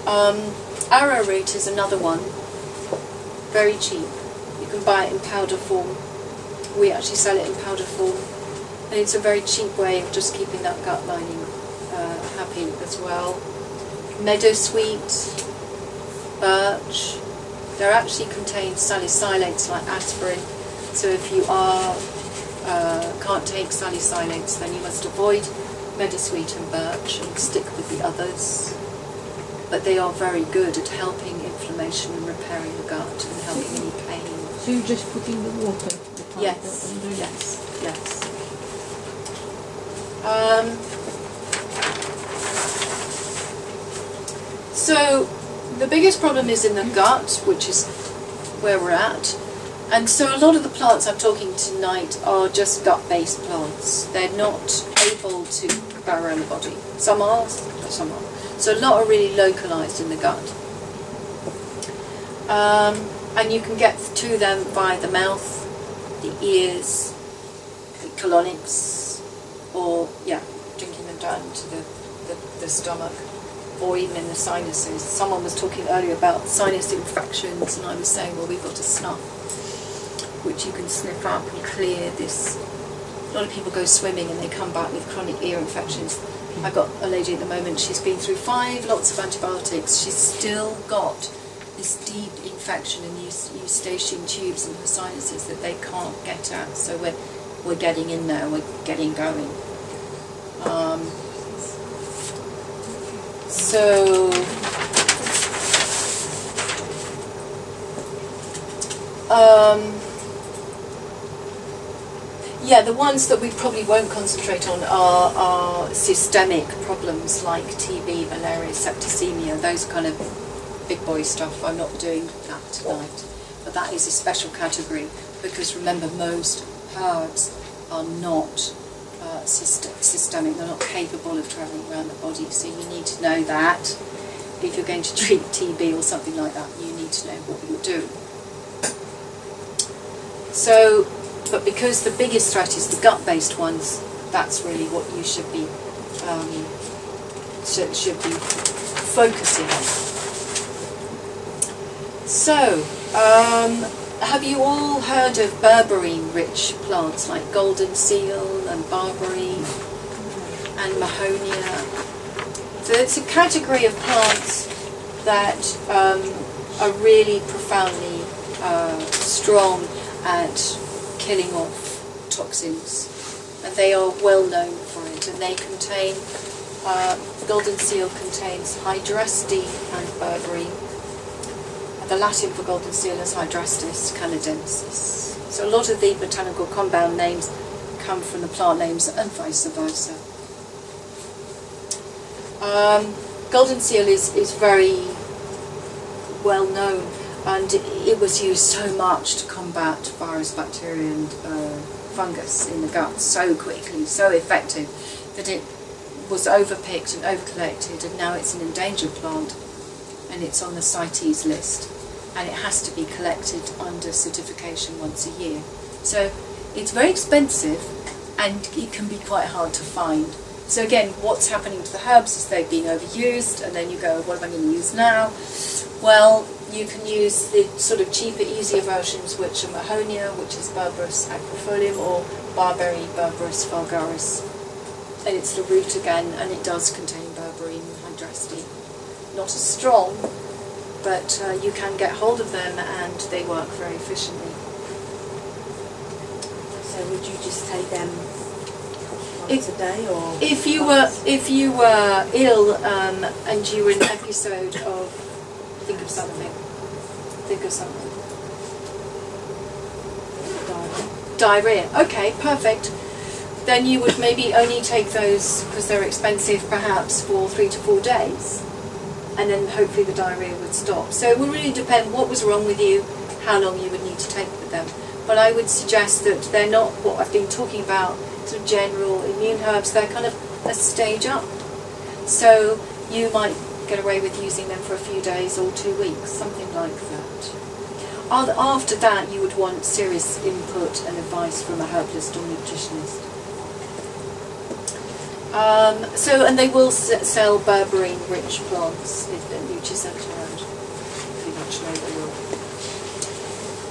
Speaker 1: Arrowroot is another one. Very cheap. You can buy it in powder form. We actually sell it in powder form. And it's a very cheap way of just keeping that gut lining happy as well. Meadowsweet, birch. They actually contain salicylates like aspirin. So if you can't take salicylates, then you must avoid meadowsweet and birch and stick with the others. But they are very good at helping inflammation and repairing the gut and helping any pain.
Speaker 6: So you just put in the water?
Speaker 1: Yes, yes, yes. So the biggest problem is in the gut, which is where we're at. And so a lot of the plants I'm talking tonight are just gut-based plants. They're not able to burrow around the body. Some are, some aren't. So a lot are really localised in the gut. And you can get to them via the mouth, the ears, the colonics, or, drinking them down to the stomach, or even in the sinuses. Someone was talking earlier about sinus infections, and I was saying, well, we've got a snuff, which you can sniff up and clear this. A lot of people go swimming and they come back with chronic ear infections. I've got a lady at the moment, she's been through 5 lots of antibiotics. She's still got this deep infection and eustachian tubes in her sinuses that they can't get at. So we're getting in there, we're getting going. The ones that we probably won't concentrate on are systemic problems like TB, malaria, septicemia, those kind of big boy stuff. I'm not doing that tonight. But that is a special category because remember, most herbs are not systemic, they're not capable of travelling around the body, so you need to know that. If you're going to treat TB or something like that, you need to know what you're doing. So, but because the biggest threat is the gut-based ones, that's really what you should be focusing on. So, have you all heard of berberine-rich plants like golden seal and barberry and mahonia? So it's a category of plants that are really profoundly strong at killing off toxins, and they are well known for it. And they contain, golden seal contains hydrastis and berberine. The Latin for golden seal is Hydrastis canadensis. So a lot of the botanical compound names come from the plant names and vice versa. Golden seal is very well known, and it was used so much to combat virus, bacteria and fungus in the gut so quickly, so effective, that it was overpicked and overcollected, and now it's an endangered plant and it's on the CITES list, and it has to be collected under certification once a year. So it's very expensive and it can be quite hard to find. So again, what's happening to the herbs is they've been overused, and then you go, what am I going to use now? Well, you can use the sort of cheaper, easier versions, which are mahonia, which is Berberis acrofolium, or Barberry, Berberis vulgaris. And it's the root again, and it does contain berberine and hydrastis. Not as strong, but you can get hold of them and they work very efficiently.
Speaker 2: So
Speaker 4: would you just take them once a day, or
Speaker 1: if you were ill and you were in an episode of think of something. Diarrhea. Okay, perfect. Then you would maybe only take those, because they're expensive, perhaps for 3 to 4 days, and then hopefully the diarrhea would stop. So it would really depend what was wrong with you, how long you would need to take with them. But I would suggest that they're not what I've been talking about, sort of general immune herbs. They're kind of a stage up. So you might get away with using them for a few days or 2 weeks, something like that. After that, you would want serious input and advice from a herbalist or nutritionist. And they will sell berberine-rich plants if they're nutricents around. Pretty much know they will.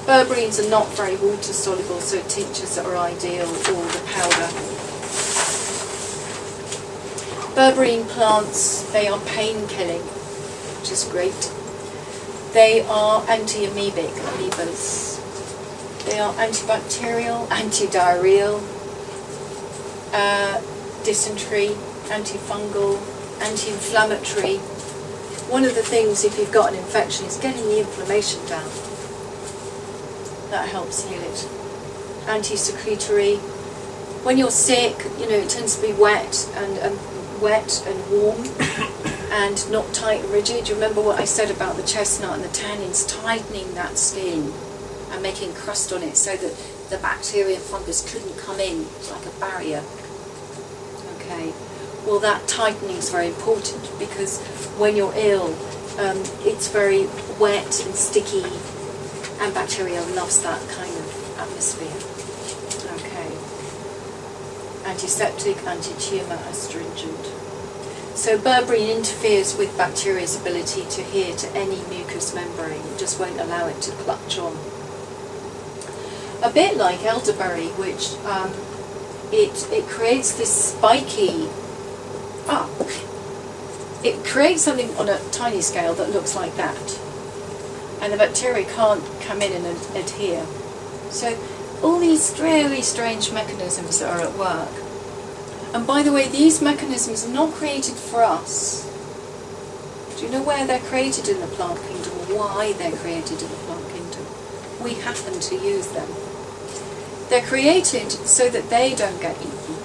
Speaker 1: Berberines are not very water soluble, so tinctures are ideal, or the powder. Berberine plants, they are pain killing, which is great. They are anti-amoebic, amoebas. They are antibacterial, anti-diarrheal, dysentery, antifungal, anti-inflammatory. One of the things, if you've got an infection, is getting the inflammation down. That helps heal it. Anti-secretory. When you're sick, it tends to be wet and warm and not tight and rigid. You remember what I said about the chestnut and the tannins tightening that skin and making crust on it so that the bacteria and fungus couldn't come in. It's like a barrier. Okay. Well, that tightening is very important, because when you're ill, it's very wet and sticky, and bacteria loves that kind of atmosphere. Okay. Antiseptic, anti-tumour, astringent. So berberine interferes with bacteria's ability to adhere to any mucous membrane. It just won't allow it to clutch on. A bit like elderberry, which it creates this spiky. It creates something on a tiny scale that looks like that, and the bacteria can't come in and adhere. So all these really strange mechanisms that are at work. And by the way, these mechanisms are not created for us. Do you know where they're created in the plant kingdom, or why they're created in the plant kingdom? We happen to use them. They're created so that they don't get eaten,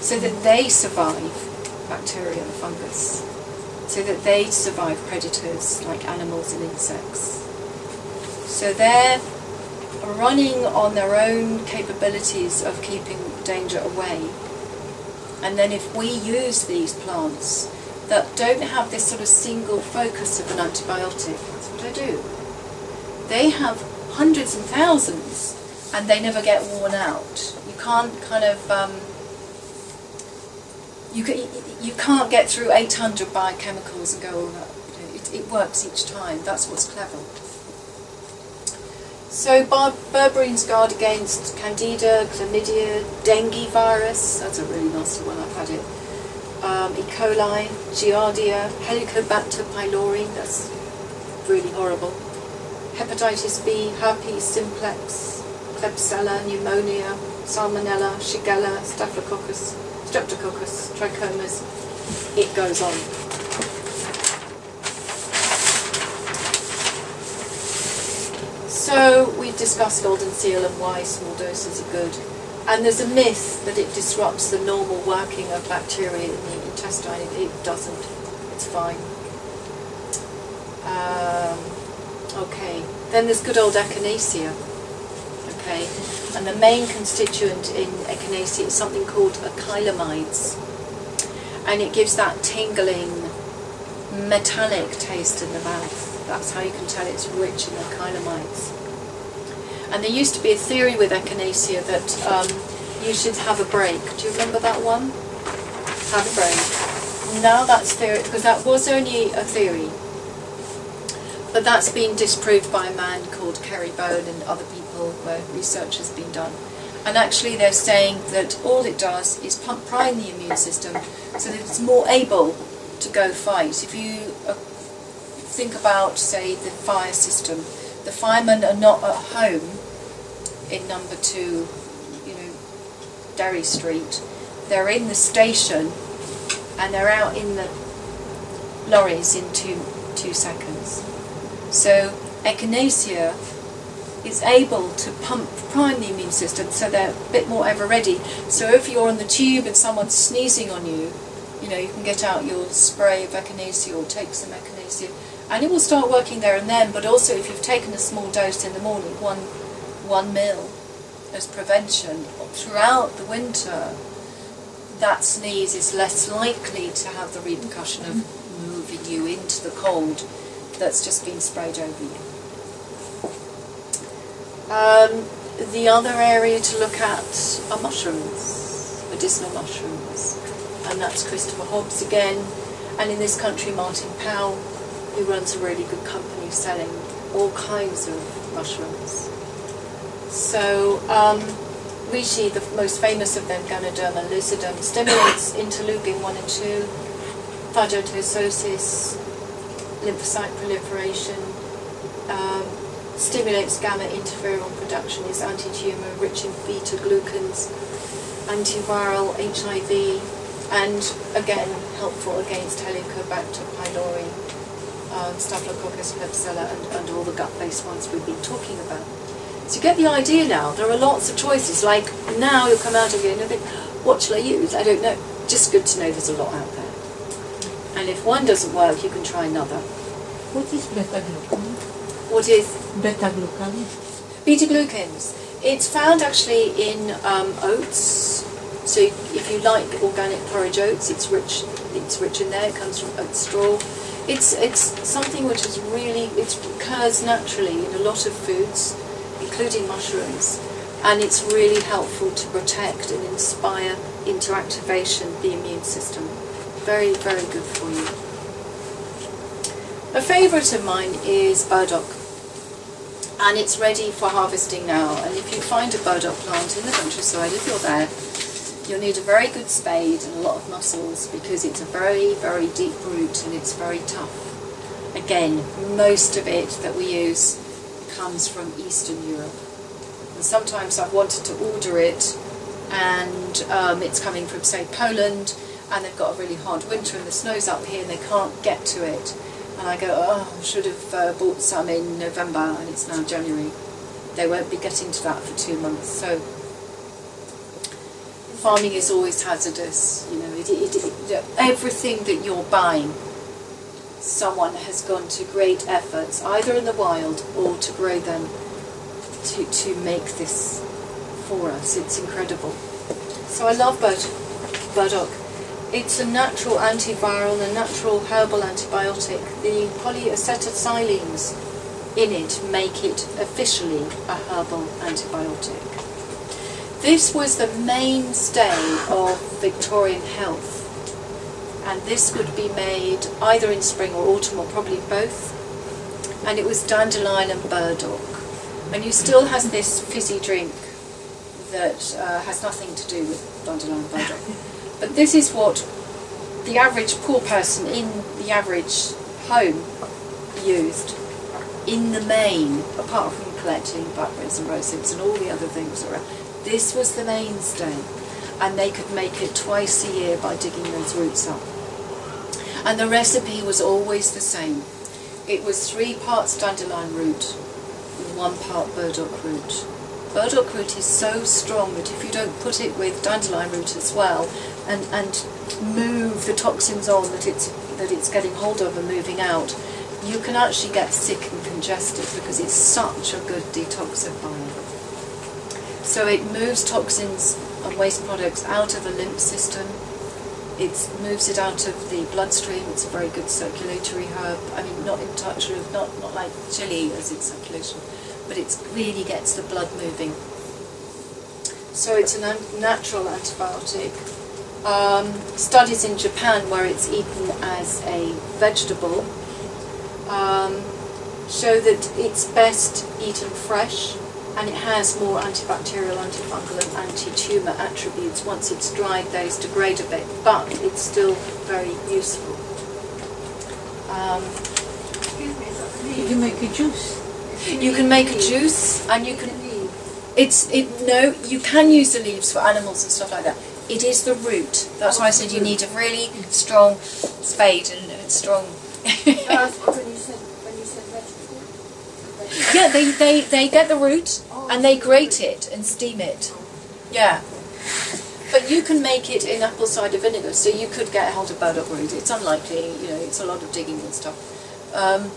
Speaker 1: so that they survive bacteria and fungus, so that they survive predators like animals and insects. So they're running on their own capabilities of keeping danger away. And then if we use these plants that don't have this sort of single focus of an antibiotic, that's what I do. They have hundreds and thousands, and they never get worn out. You can't kind of you can't get through 800 biochemicals and go, it works each time. That's what's clever. So berberines guard against candida, chlamydia, dengue virus. That's a really nasty one, I've had it. E. coli, giardia, helicobacter pylori. That's really horrible. Hepatitis B, herpes simplex, Klebsiella, pneumonia, salmonella, shigella, staphylococcus, streptococcus, trichomas. It goes on. So we've discussed golden seal and why small doses are good. And there's a myth that it disrupts the normal working of bacteria in the intestine. It doesn't. It's fine. Okay. Then there's good old Echinacea. Okay. And the main constituent in Echinacea is something called acrylamides. And it gives that tingling, metallic taste in the mouth. That's how you can tell it's rich in acrylamides. And there used to be a theory with Echinacea that you should have a break. Do you remember that one? Have a break. Now that's theory, because that was only a theory. But that's been disproved by a man called Kerry Bone and other people where research has been done. And actually they're saying that all it does is prime the immune system so that it's more able to go fight. If you think about, say, the fire system, the firemen are not at home in number 2, Derry Street. They're in the station and they're out in the lorries in two seconds. So Echinacea is able to prime the immune system, so they're a bit more ever ready. So if you're on the tube and someone's sneezing on you, you know, you can get out your spray of Echinacea or take some Echinacea, and it will start working there and then. But also, if you've taken a small dose in the morning, one mil as prevention throughout the winter, that sneeze is less likely to have the repercussion of moving you into the cold that's just been sprayed over you. The other area to look at are mushrooms, medicinal mushrooms, and that's Christopher Hobbs again, and in this country Martin Powell, who runs a really good company selling all kinds of mushrooms. So Reishi, the most famous of them, Ganoderma lucidum, stimulates interleukin 1 and 2, phagocytosis, lymphocyte proliferation, stimulates gamma interferon production, is anti-tumor, rich in beta-glucans, antiviral, HIV, and again helpful against Helicobacter pylori, Staphylococcus klebsiella, and all the gut-based ones we've been talking about. So you get the idea now. There are lots of choices. Like now you'll come out of here and you'll think, what shall I use? I don't know. Just good to know there's a lot out there. And if one doesn't work, you can try another.
Speaker 6: What is beta-glucan?
Speaker 1: What is
Speaker 6: Beta-glucan?
Speaker 1: beta-glucans? It's found actually in oats. So if you like organic porridge oats, it's rich in there. It comes from oat straw. It's something which is really, it occurs naturally in a lot of foods, including mushrooms, and it's really helpful to protect and inspire into activation the immune system. Very, very good for you. A favourite of mine is burdock, and it's ready for harvesting now. And if you find a burdock plant in the countryside, if you're there, you'll need a very good spade and a lot of muscles, because it's a very, very deep root and it's very tough. Again, most of it that we use comes from Eastern Europe. And sometimes I've wanted to order it and it's coming from, say, Poland, and they've got a really hard winter and the snow's up here and they can't get to it. And I go, oh, I should have bought some in November, and it's now January. They won't be getting to that for 2 months. So farming is always hazardous. You know, everything that you're buying, someone has gone to great efforts, either in the wild or to grow them, to make this for us. It's incredible. So I love burdock. It's a natural antiviral, a natural herbal antibiotic. The polyacetylsilenes in it make it officially a herbal antibiotic. This was the mainstay of Victorian health, and this would be made either in spring or autumn, or probably both, and it was dandelion and burdock. And you still has this fizzy drink that has nothing to do with dandelion and burdock. But this is what the average poor person in the average home used in the main, apart from collecting blackberries and rosehips and all the other things around. This was the mainstay, and they could make it twice a year by digging those roots up. And the recipe was always the same. It was 3 parts dandelion root and 1 part burdock root. Burdock root is so strong that if you don't put it with dandelion root as well, and move the toxins on that it's getting hold of and moving out, you can actually get sick and congested, because it's such a good detoxifier. So it moves toxins and waste products out of the lymph system. It moves it out of the bloodstream. It's a very good circulatory herb. I mean, not in touch with, not like chili as its circulation, but it really gets the blood moving. So it's a natural antibiotic. Studies in Japan, where it's eaten as a vegetable, show that it's best eaten fresh, and it has more antibacterial, antifungal and anti-tumour attributes. Once it's dried, those degrade a bit, but it's still very useful.
Speaker 6: You make a juice.
Speaker 1: You can make a juice, and you can... No, you can use the leaves for animals and stuff like that. It is the root. That's why I said you need a really strong spade and strong.
Speaker 5: When you said vegetable?
Speaker 1: Yeah, they get the root and they grate it and steam it. Yeah. But you can make it in apple cider vinegar, so you could get hold of burdock root. It's unlikely, it's a lot of digging and stuff.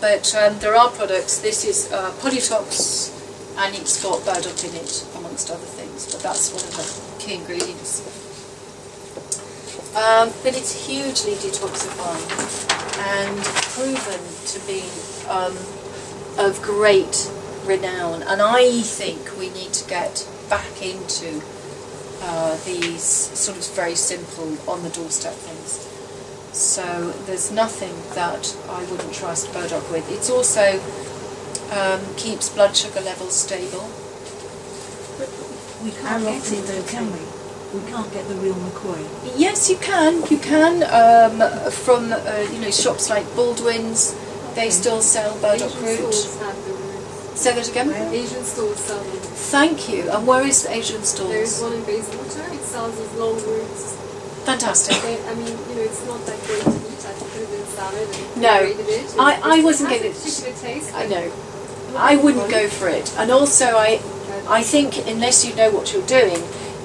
Speaker 1: But there are products. This is Polytox, and it's got burdock in it, amongst other things. But that's one of the key ingredients. But it's hugely detoxifying and proven to be of great renown. And I think we need to get back into these sort of very simple on the doorstep things. So there's nothing that I wouldn't trust burdock with. It's also keeps blood sugar levels stable.
Speaker 6: But we can't get it though, can we? We can't get the real McCoy.
Speaker 1: Yes, you can. You can from shops like Baldwin's. They still sell burdock
Speaker 5: Asian
Speaker 1: root.
Speaker 5: stores have the roots.
Speaker 1: Say that again.
Speaker 5: Asian stores sell them.
Speaker 1: Thank you. And where is the Asian stores?
Speaker 5: There's one in Bayswater. It sells these long roots.
Speaker 1: Fantastic.
Speaker 5: It's not that great to eat. I put it in salad and
Speaker 1: No,
Speaker 5: grated it.
Speaker 1: I wasn't
Speaker 5: It
Speaker 1: getting
Speaker 5: has a particular taste.
Speaker 1: I know. I wouldn't go for it. And also, I think unless you know what you're doing,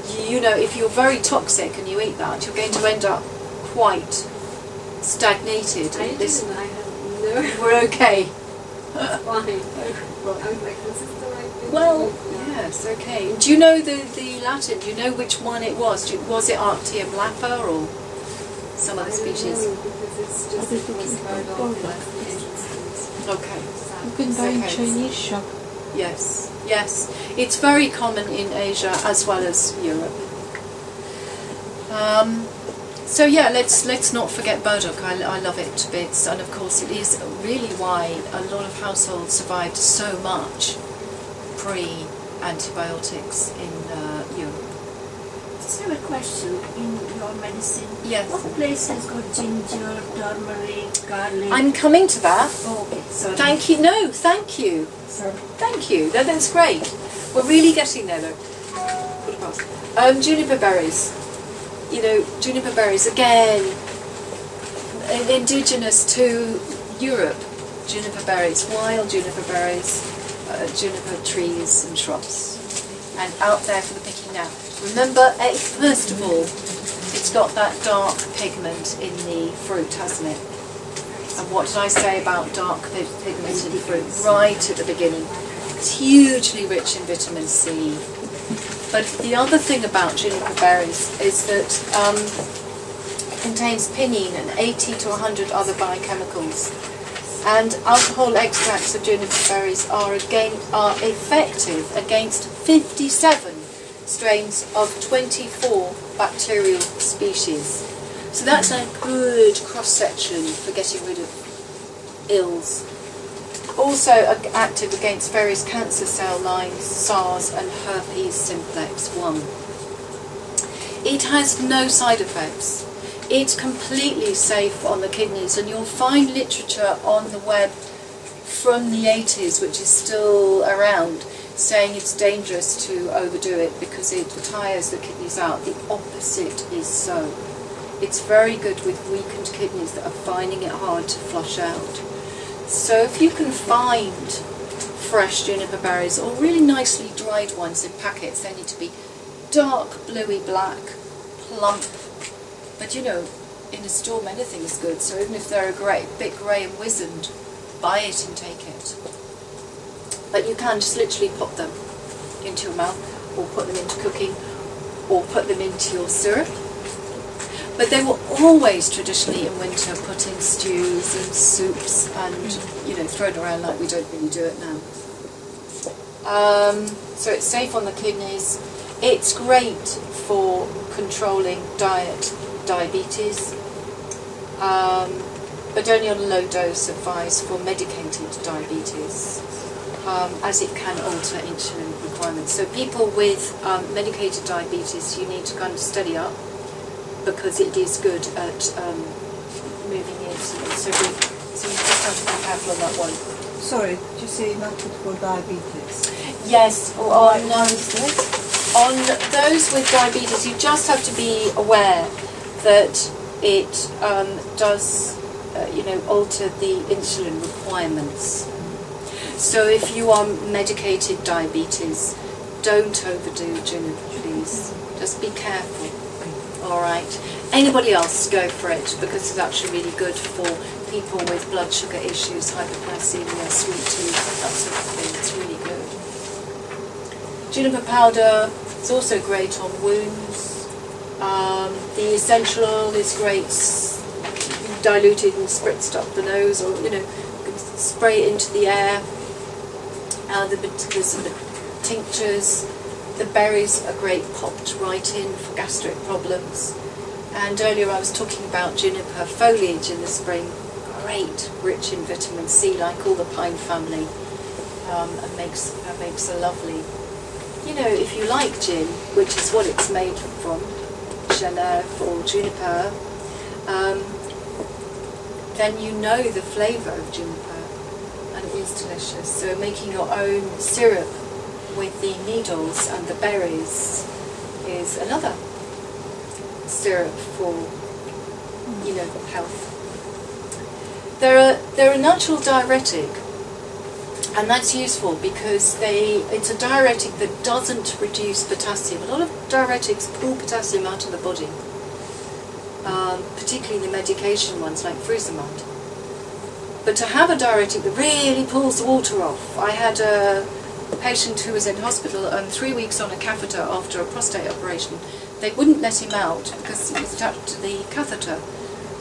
Speaker 1: if you're very toxic and you eat that, you're going to end up quite stagnated.
Speaker 5: I didn't. I have no.
Speaker 1: We're okay.
Speaker 5: Fine. I was like, this is the right thing.
Speaker 1: Well,
Speaker 5: to do.
Speaker 1: yes, okay. Do you know the Latin? Do you know which one it was? Was it Arctium lapa or some other species?
Speaker 5: I don't know, because it's just it was heard of like the Asian schools.
Speaker 1: Okay.
Speaker 6: You can buy in
Speaker 1: Okay.
Speaker 6: Chinese shop.
Speaker 1: Yes, yes. It's very common in Asia as well as Europe. So yeah, let's not forget burdock. I love it to bits, and of course it is really why a lot of households survived so much pre-antibiotics in Europe.
Speaker 2: Just have a question in your medicine.
Speaker 1: Yes.
Speaker 2: What place has got ginger, turmeric, garlic?
Speaker 1: I'm coming to that.
Speaker 2: Oh, okay, sorry.
Speaker 1: Thank you. No, thank you.
Speaker 2: Sorry.
Speaker 1: Thank you. That's great. We're really getting there though. Put it past. Juniper berries. Juniper berries, again, indigenous to Europe. Juniper berries, wild juniper berries, juniper trees and shrubs. And out there for the picking now. Remember, first of all, it's got that dark pigment in the fruit, hasn't it? And what did I say about dark pigment in the fruit? Right at the beginning. It's hugely rich in vitamin C. But the other thing about juniper berries is that it contains pinene and 80 to 100 other biochemicals. And alcohol extracts of juniper berries are effective against 57 strains of 24 bacterial species. So that's a good cross-section for getting rid of ills. Also active against various cancer cell lines, SARS and herpes simplex 1. It has no side effects. It's completely safe on the kidneys, and you'll find literature on the web from the 80s, which is still around, saying it's dangerous to overdo it because it tires the kidneys out. The opposite is so. It's very good with weakened kidneys that are finding it hard to flush out. So if you can find fresh juniper berries, or really nicely dried ones in packets, they need to be dark bluey black, plump. But in a storm anything's good, so even if they're a bit grey and wizened, buy it and take it. But you can just literally pop them into your mouth, or put them into cooking, or put them into your syrup. But they were always traditionally in winter put in stews and soups and, thrown around like we don't really do it now. So it's safe on the kidneys. It's great for controlling diabetes, but only on a low dose advised for medicated diabetes, as it can alter insulin requirements. So people with medicated diabetes, you need to kind of steady up, because it is good at moving the insulin. So you just have to be careful on that one.
Speaker 6: Sorry, did you say not good for diabetes?
Speaker 1: Yes, on those with diabetes, you just have to be aware that it does, alter the insulin requirements. So if you are medicated diabetes, don't overdo Juniper, please. Just be careful. All right. Anybody else, go for it, because it's actually really good for people with blood sugar issues, hyperglycemia, sweet tooth, that sort of thing. It's really good. Juniper powder is also great on wounds. The essential oil is great, diluted and spritzed up the nose, or spray it into the air. The tinctures, the berries are great popped right in for gastric problems. And earlier I was talking about juniper foliage in the spring, great, rich in vitamin C, like all the pine family, and makes a lovely, if you like gin, which is what it's made from, Genève or juniper, then you know the flavour of juniper, and it is delicious. So making your own syrup with the needles and the berries is another syrup for, health. They're a natural diuretic, and that's useful because it's a diuretic that doesn't reduce potassium. A lot of diuretics pull potassium out of the body, particularly the medication ones like frusemide. But to have a diuretic that really pulls the water off, I had a patient who was in hospital 3 weeks on a catheter after a prostate operation. They wouldn't let him out because he was attached to the catheter.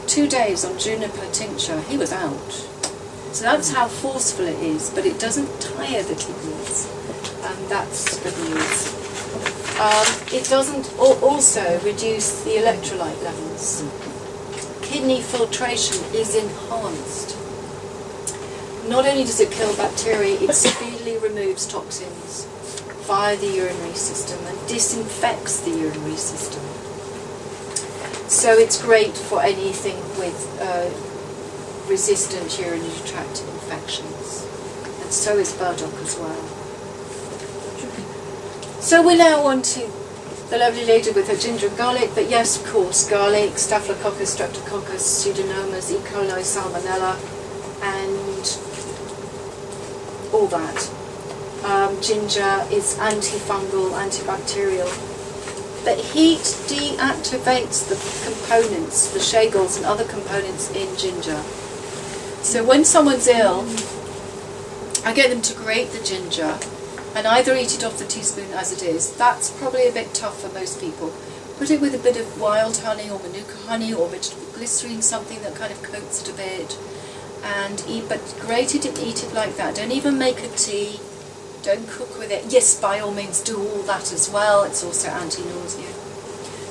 Speaker 1: 2 days on juniper tincture, he was out. So that's how forceful it is, but it doesn't tire the kidneys, and that's good news. It doesn't also reduce the electrolyte levels. Kidney filtration is enhanced. Not only does it kill bacteria, it speedily removes toxins via the urinary system and disinfects the urinary system. So it's great for anything with resistant urinary tract infections. And so is burdock as well. So we're now on to the lovely lady with her ginger and garlic, but yes, of course, garlic, Staphylococcus, Streptococcus, Pseudomonas, E. coli, Salmonella, and all that. Ginger is antifungal, antibacterial. But heat deactivates the components, the shagels and other components in ginger. So when someone's ill, I get them to grate the ginger and either eat it off the teaspoon as it is. That's probably a bit tough for most people. Put it with a bit of wild honey or manuka honey or vegetable glycerine, something that kind of coats it a bit, and eat. But grate it and eat it like that. Don't even make a tea. Don't cook with it. Yes, by all means do all that as well. It's also anti-nausea.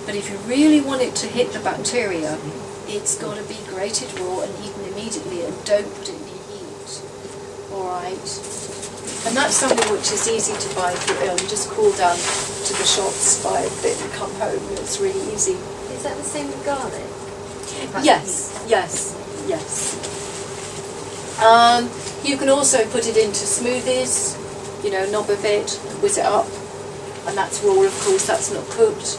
Speaker 1: But if you really want it to hit the bacteria, it's got to be grated raw and eaten immediately, and don't put it in the heat. Alright? And that's something which is easy to buy if you're ill. You just call down to the shops, buy a bit and come home. It's really easy.
Speaker 5: Is that the same with garlic?
Speaker 1: Yes. You can also put it into smoothies, knob a bit, whiz it up, and that's raw, of course, that's not cooked.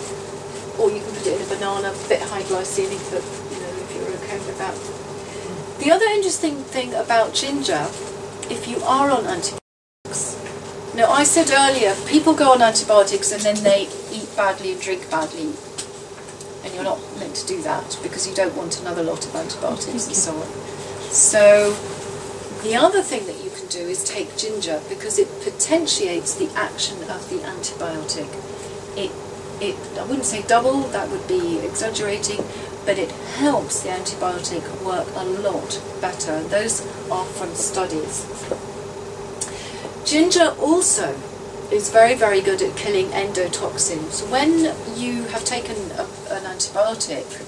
Speaker 1: Or you can put it in a banana, a bit high glycemic, but if you're okay with that. The other interesting thing about ginger, if you are on antibiotics, now I said earlier, people go on antibiotics and then they eat badly and drink badly, and you're not meant to do that because you don't want another lot of antibiotics and so on. So the other thing that you can do is take ginger because it potentiates the action of the antibiotic. I wouldn't say double, that would be exaggerating, but it helps the antibiotic work a lot better. Those are from studies. Ginger also is very, very good at killing endotoxins. When you have taken an antibiotic,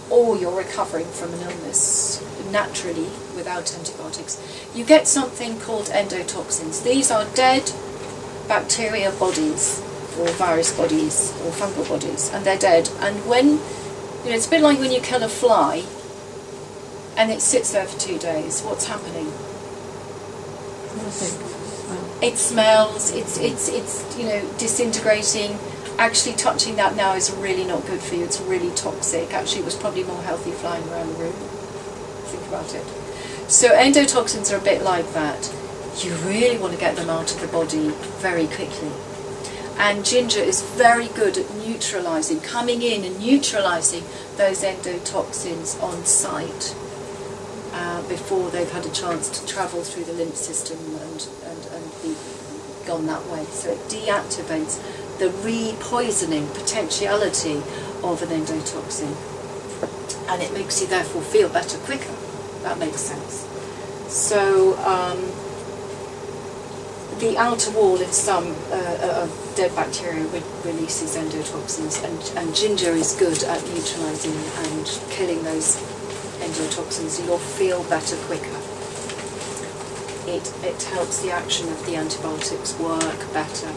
Speaker 1: or you're recovering from an illness naturally without antibiotics, you get something called endotoxins. These are dead bacteria bodies, or virus bodies, or fungal bodies, and they're dead. And when, it's a bit like when you kill a fly, and it sits there for 2 days, what's happening? It smells, it's you know, disintegrating. Actually touching that now is really not good for you, it's really toxic. Actually it was probably more healthy flying around the room. Think about it. So endotoxins are a bit like that. You really want to get them out of the body very quickly. And ginger is very good at neutralising, coming in and neutralising those endotoxins on site before they've had a chance to travel through the lymph system and be gone that way. So it deactivates the re-poisoning potentiality of an endotoxin, and it makes you therefore feel better quicker. That makes sense. So the outer wall in some of dead bacteria releases endotoxins, and ginger is good at neutralising and killing those endotoxins. You'll feel better quicker. It helps the action of the antibiotics work better.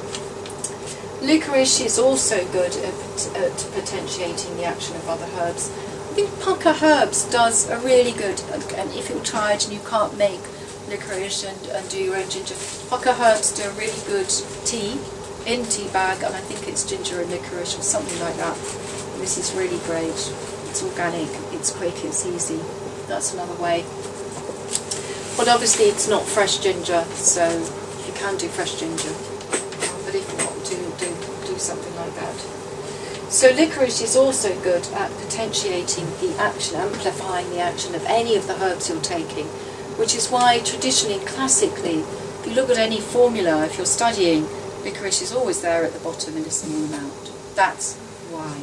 Speaker 1: Licorice is also good at potentiating the action of other herbs. I think pucker herbs does a really good, and if you're tired and you can't make licorice and do your own ginger, pucker herbs do a really good tea in tea bag, and I think it's ginger and licorice or something like that. This is really great. It's organic, it's quick, it's easy. That's another way. But obviously it's not fresh ginger, so you can do fresh ginger. But if not, do something like that. So licorice is also good at potentiating the action, amplifying the action of any of the herbs you're taking, which is why traditionally, classically, if you look at any formula, if you're studying, licorice is always there at the bottom in a small amount. That's why.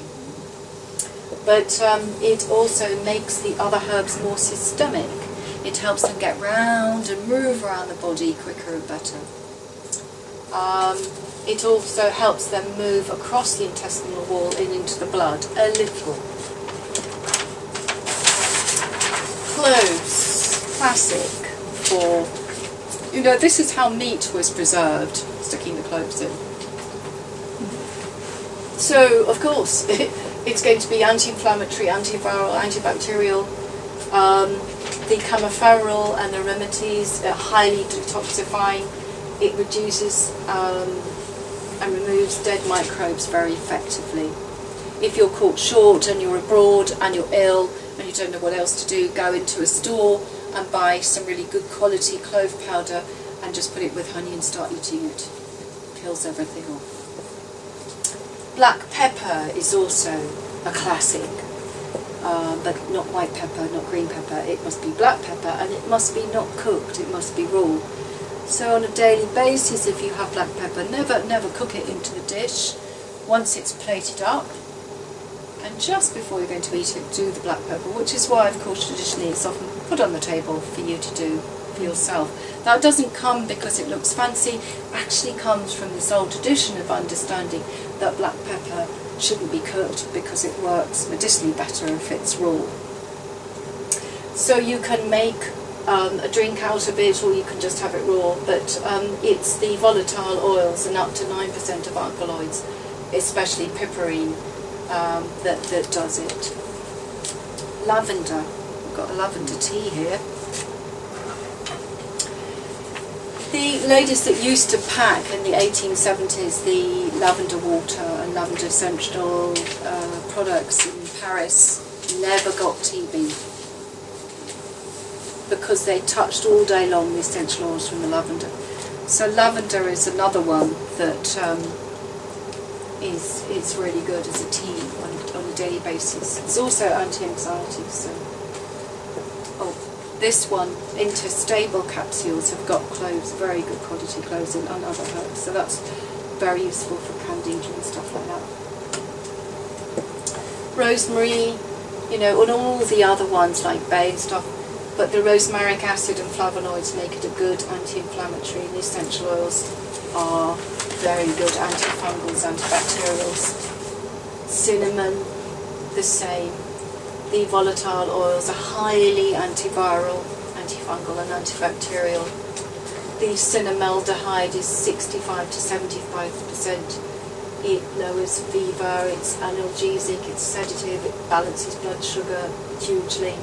Speaker 1: But it also makes the other herbs more systemic. It helps them get round and move around the body quicker and better. It also helps them move across the intestinal wall and into the blood a little. Cloves, classic for, you know, this is how meat was preserved, sticking the cloves in. So, of course, it's going to be anti-inflammatory, antiviral, antibacterial. The camoferol and the remedies are highly detoxifying. It reduces and removes dead microbes very effectively. If you're caught short and you're abroad and you're ill and you don't know what else to do, go into a store and buy some really good quality clove powder and just put it with honey and start eating it. It kills everything off. Black pepper is also a classic, but not white pepper, not green pepper. It must be black pepper, and it must be not cooked, it must be raw. So on a daily basis, if you have black pepper, never cook it into the dish. Once it's plated up, and just before you're going to eat it, do the black pepper, which is why, of course, traditionally it's often put on the table for you to do for yourself. That doesn't come because it looks fancy, actually comes from this old tradition of understanding that black pepper shouldn't be cooked because it works medicinally better if it's raw. So you can make a drink out of it, or you can just have it raw, but it's the volatile oils and up to 9% of alkaloids, especially piperine, that does it. Lavender, we've got a lavender tea here. The ladies that used to pack in the 1870s the lavender water and lavender essential products in Paris never got TB, because they touched all day long the essential oils from the lavender. So lavender is another one that is really good as a tea on a daily basis. It's also anti-anxiety. So, this one, Interstable capsules, have got cloves, very good quality cloves, and other herbs. So that's very useful for candida and stuff like that. Rosemary, you know, and all the other ones like bay and stuff. But the rosmarinic acid and flavonoids make it a good anti-inflammatory, and the essential oils are very good antifungals, antibacterials. Cinnamon, the same. The volatile oils are highly antiviral, antifungal and antibacterial. The cinnamaldehyde is 65 to 75%. It lowers fever, it's analgesic, it's sedative, it balances blood sugar hugely.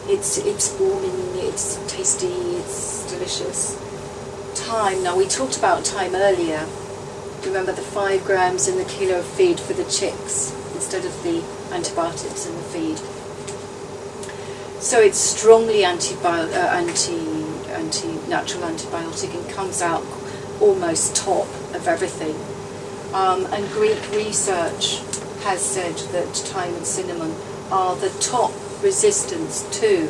Speaker 1: It's warming, it's tasty, it's delicious. thyme. Now we talked about thyme earlier. Remember the 5 grams in the kilo of feed for the chicks instead of the antibiotics in the feed. So it's strongly natural antibiotic and comes out almost top of everything. And Greek research has said that thyme and cinnamon are the top resistance to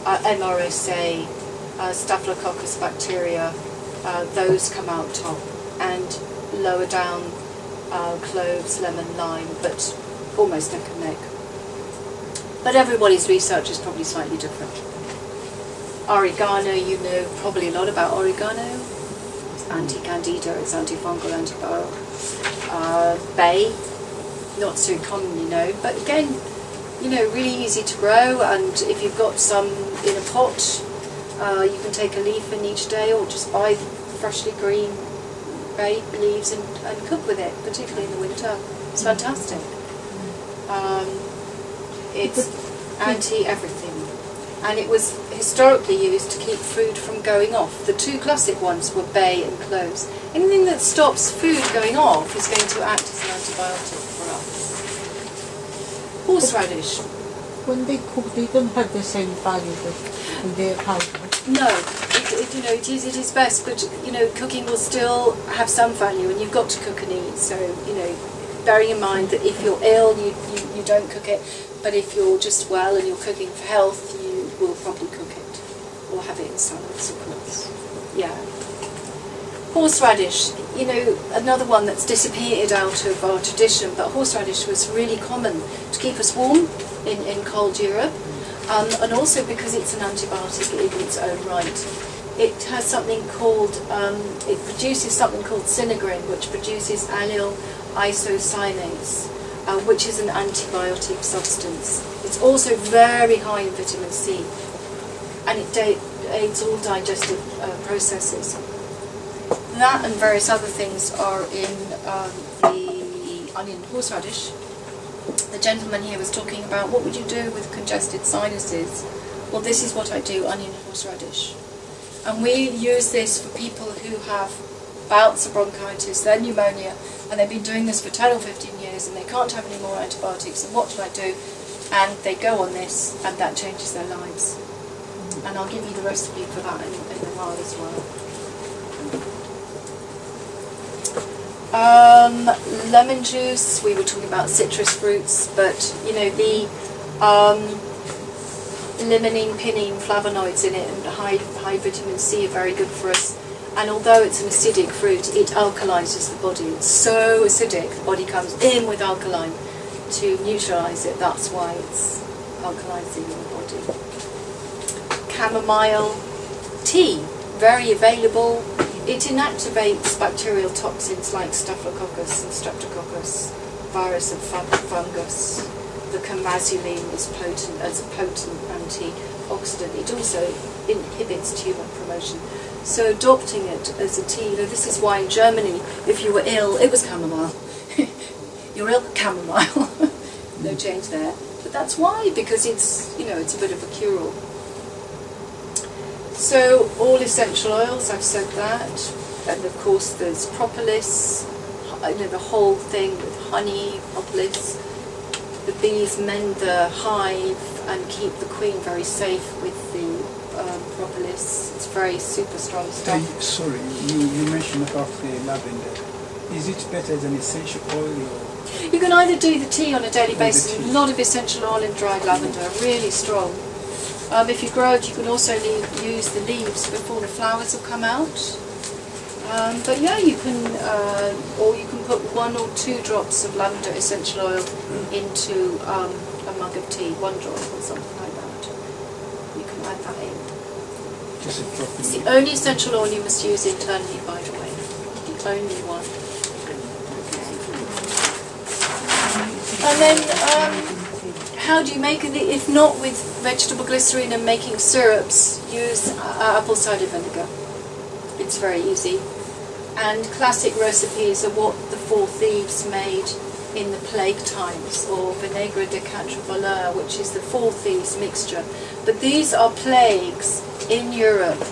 Speaker 1: MRSA, Staphylococcus bacteria. Those come out top, and lower down cloves, lemon, lime, but almost neck and neck. But everybody's research is probably slightly different. Oregano, you know probably a lot about oregano. It's anti-candida, it's antifungal, antiviral. Bay, not so commonly known, but again, you know, really easy to grow, and if you've got some in a pot, you can take a leaf in each day, or just buy freshly green bay leaves and cook with it, particularly in the winter. It's fantastic. It's anti-everything, and it was historically used to keep food from going off. The 2 classic ones were bay and cloves. Anything that stops food going off is going to act as an antibiotic for us. Horseradish.
Speaker 7: When they cook, they don't have the same value in their house.
Speaker 1: No, you know, it is best, but you know, cooking will still have some value, and you've got to cook and eat. So you know, bearing in mind that if you're ill, you don't cook it, but if you're just well and you're cooking for health, you will probably cook it or have it in salads, of course. Yeah. Horseradish, you know, another one that's disappeared out of our tradition, but horseradish was really common to keep us warm in cold Europe, and also because it's an antibiotic in its own right. It has something called, it produces something called sinegrin, which produces allyl isocyanase, which is an antibiotic substance. It's also very high in vitamin C, and it aids all digestive processes. That and various other things are in the onion horseradish. The gentleman here was talking about what would you do with congested sinuses. Well, this is what I do, onion horseradish. And we use this for people who have bouts of bronchitis, their pneumonia, and they've been doing this for 10 or 15 years and they can't have any more antibiotics, and what should I do? And they go on this, and that changes their lives. And I'll give you the recipe for that in a while as well. Lemon juice, we were talking about citrus fruits, but you know, the limonene, pinene, flavonoids in it and high vitamin C are very good for us. And although it's an acidic fruit, it alkalizes the body. It's so acidic, the body comes in with alkaline to neutralize it. That's why it's alkalizing in the body. Chamomile tea, very available. It inactivates bacterial toxins like Staphylococcus and Streptococcus, virus and fungus. The chamazulene is potent as a potent antioxidant. It also inhibits tumour promotion. So adopting it as a tea, you know, this is why in Germany, if you were ill, it was chamomile. You're ill, chamomile. No change there. But that's why, because it's, you know, it's a bit of a cure-all. So all essential oils, I've said that, and of course there's propolis, you know, the whole thing with honey, propolis. The bees mend the hive and keep the queen very safe with the propolis. It's very super strong stuff.
Speaker 3: Sorry, you mentioned about the lavender. Is it better than essential oil? Or?
Speaker 1: You can either do the tea on a daily basis, a lot of essential oil and dried lavender, really strong. If you grow it, you can also use the leaves before the flowers will come out. But yeah, you can, or you can put 1 or 2 drops of lavender essential oil into a mug of tea, 1 drop or something like that. You can add that in.
Speaker 3: Just a drop.
Speaker 1: It's the only essential oil you must use internally, by the way. The only one. Okay. And then, how do you make it? If not with vegetable glycerine and making syrups, use apple cider vinegar. It's very easy. And classic recipes are what the 4 thieves made in the plague times, or vinaigre de quatre voleurs, which is the 4 thieves mixture. But these are plagues in Europe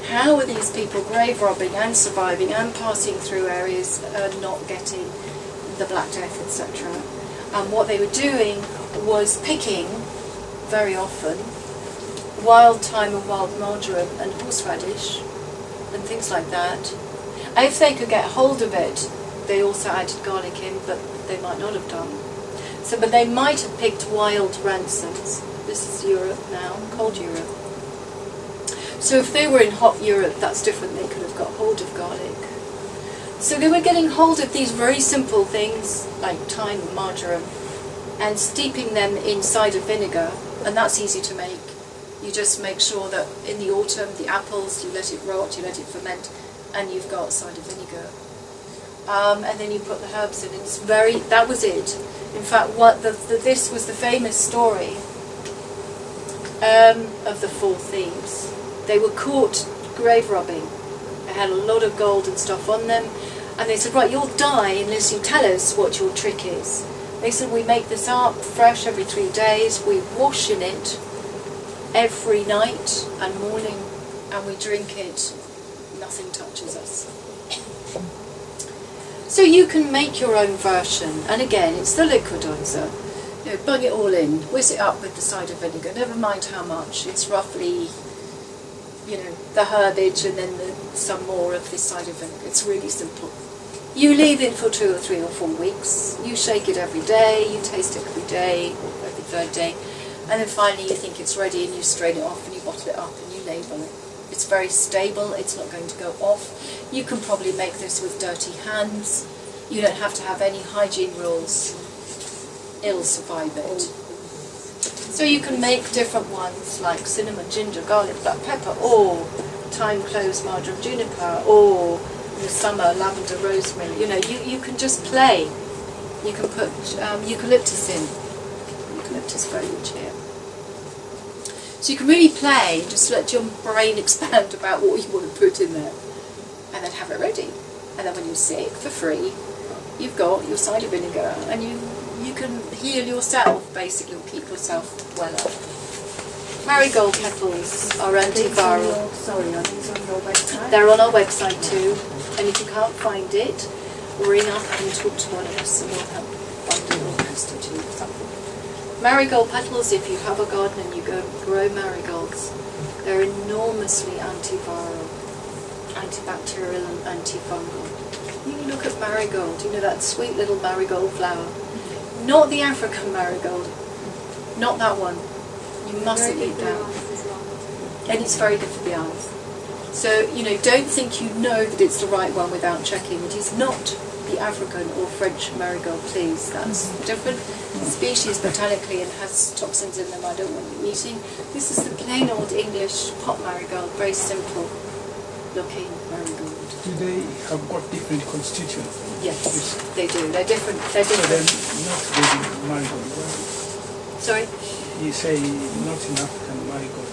Speaker 1: how are these people grave robbing and surviving and passing through areas and not getting the Black Death, etc. And what they were doing was picking, very often, wild thyme and wild marjoram and horseradish and things like that. And if they could get hold of it, they also added garlic in, but they might not have done. So, but they might have picked wild ransons. This is Europe now, cold Europe. So if they were in hot Europe, that's different. They could have got hold of garlic. So they were getting hold of these very simple things like thyme and marjoram and steeping them in cider vinegar, and that's easy to make. You just make sure that in the autumn, the apples, you let it rot, you let it ferment, and you've got cider vinegar. And then you put the herbs in. It's very, that was it. In fact, this was the famous story of the 4 thieves. They were caught grave robbing. They had a lot of gold and stuff on them, and they said, right, you'll die unless you tell us what your trick is. They said, we make this up fresh every 3 days, we wash in it every night and morning, and we drink it, nothing touches us. So you can make your own version, and again, it's the liquidizer. You know, bung it all in, whiz it up with the cider vinegar, never mind how much, it's roughly, you know, the herbage and then some more of this cider vinegar. It's really simple. You leave it for 2 or 3 or 4 weeks, you shake it every day, you taste it every day, or every 3rd day, and then finally you think it's ready and you strain it off and you bottle it up and you label it. It's very stable, it's not going to go off. You can probably make this with dirty hands. You don't have to have any hygiene rules. It'll survive it. So you can make different ones like cinnamon, ginger, garlic, black pepper, or thyme, cloves, marjoram, juniper, or in the summer lavender, rosemary. You know, you can just play. You can put eucalyptus in. Eucalyptus foliage here. So you can really play, just let your brain expand about what you want to put in there, and then have it ready. And then when you're sick, for free, you've got your cider vinegar, and you can heal yourself, basically, or keep yourself well up. Marigold petals are antiviral.
Speaker 2: Sorry, are these on your website?
Speaker 1: They're on our website too, and if you can't find it, ring up and talk to one of us and we'll help find it or post it to you or something. Marigold petals, if you have a garden and you go grow marigolds, they're enormously antiviral, antibacterial and antifungal. You look at marigold, you know that sweet little marigold flower. Not the African marigold, not that one. You mustn't eat that. And it's very good for the eyes. So, you know, don't think you know that it's the right one without checking. It is not the African or French marigold, please. That's different species botanically and has toxins in them I don't want you eating. This is the plain old English pot marigold, very simple looking marigold.
Speaker 3: Do they have got different constituents?
Speaker 1: Yes, they do. They're different. They're
Speaker 3: So
Speaker 1: different.
Speaker 3: they're not really marigold.
Speaker 1: Sorry?
Speaker 3: You say not in African marigold.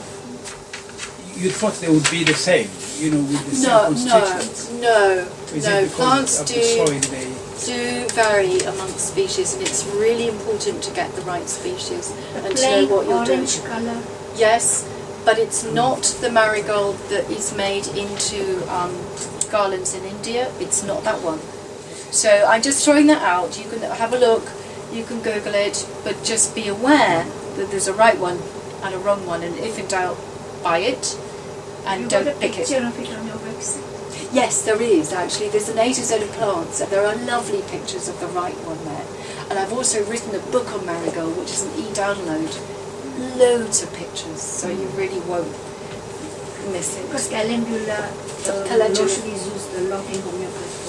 Speaker 3: You thought they would be the same, you know, with the same constituents.
Speaker 1: No.
Speaker 3: Is it because
Speaker 1: Plants
Speaker 3: of the soil they...
Speaker 1: do vary amongst species, and it's really important to get the right species and to know what you're doing.
Speaker 2: Orange colour.
Speaker 1: Yes, but it's not the marigold that is made into garlands in India. It's not that one. So I'm just throwing that out. You can have a look, you can Google it, but just be aware that there's a right one and a wrong one, and if in doubt, buy it and don't pick it.
Speaker 2: You've got a picture of it on your website?
Speaker 1: Yes, there is actually. There's an A to Z of plants, and there are lovely pictures of the right one there. And I've also written a book on marigold, which is an e-download. Loads of pictures, so you really won't miss it.
Speaker 2: Because calendula,
Speaker 1: Calendula.
Speaker 2: is used a lot in homeopathy.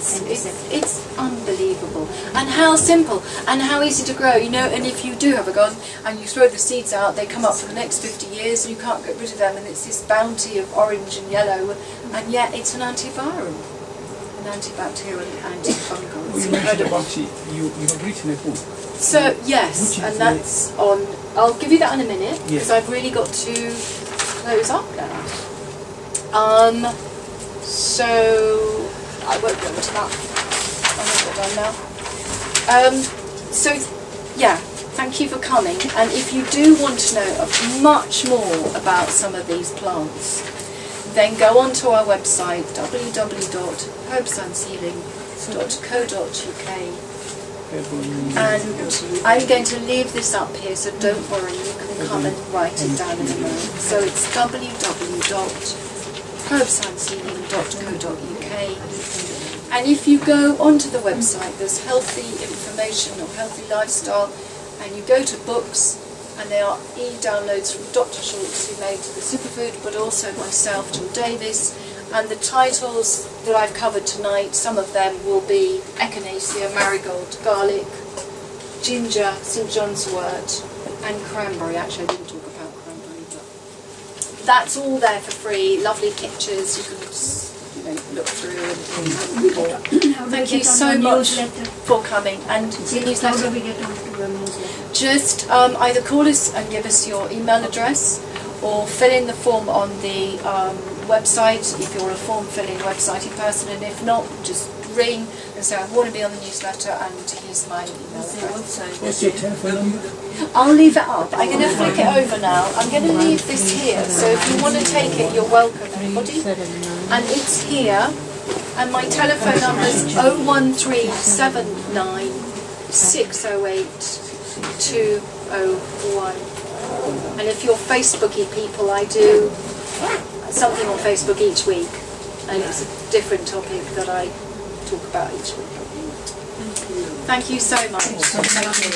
Speaker 1: It's unbelievable, and how simple and how easy to grow, you know. And if you do have a garden and you throw the seeds out, they come up for the next 50 years and you can't get rid of them, and it's this bounty of orange and yellow, and yet it's an antiviral, an antibacterial, antifungal.
Speaker 3: You
Speaker 1: It's
Speaker 3: mentioned
Speaker 1: incredible.
Speaker 3: about you've written a book.
Speaker 1: So yes,
Speaker 3: Which is
Speaker 1: and that's on. I'll give you that in a minute
Speaker 3: Yeah.
Speaker 1: because I've really got to close up now. So I won't go into that. I'm not done now. So yeah, thank you for coming. And if you do want to know much more about some of these plants, then go onto our website www.herbsandsealing.co.uk, and I'm going to leave this up here, so don't worry, you can come and write it down in a moment. So it's www.herbsandsealing.co.uk, and if you go onto the website, there's healthy information or healthy lifestyle, and you go to books, and there are e-downloads from Dr. Schultz, who made the superfood, but also myself, Jill Davies, and the titles that I've covered tonight, some of them will be Echinacea, marigold, garlic, ginger, St. John's wort, and cranberry. Actually, I didn't talk about cranberry, but that's all there for free. Lovely pictures, you can just, look through and thank you so much for coming. And the newsletter.
Speaker 2: How do we get onto the newsletter?
Speaker 1: Just either call us and give us your email address, or fill in the form on the website if you're a form filling websitey person, and if not, just ring and say I want to be on the newsletter and here's my email address.
Speaker 3: What's your telephone number?
Speaker 1: I'll leave it up. I'm going to flick it over now. I'm going to leave this here, so if you want to take it, you're welcome, everybody. And it's here, and my telephone number is 01379 608 201. And if you're Facebooky people, I do something on Facebook each week, and it's a different topic that I talk about each week. Thank you so much. Thank you.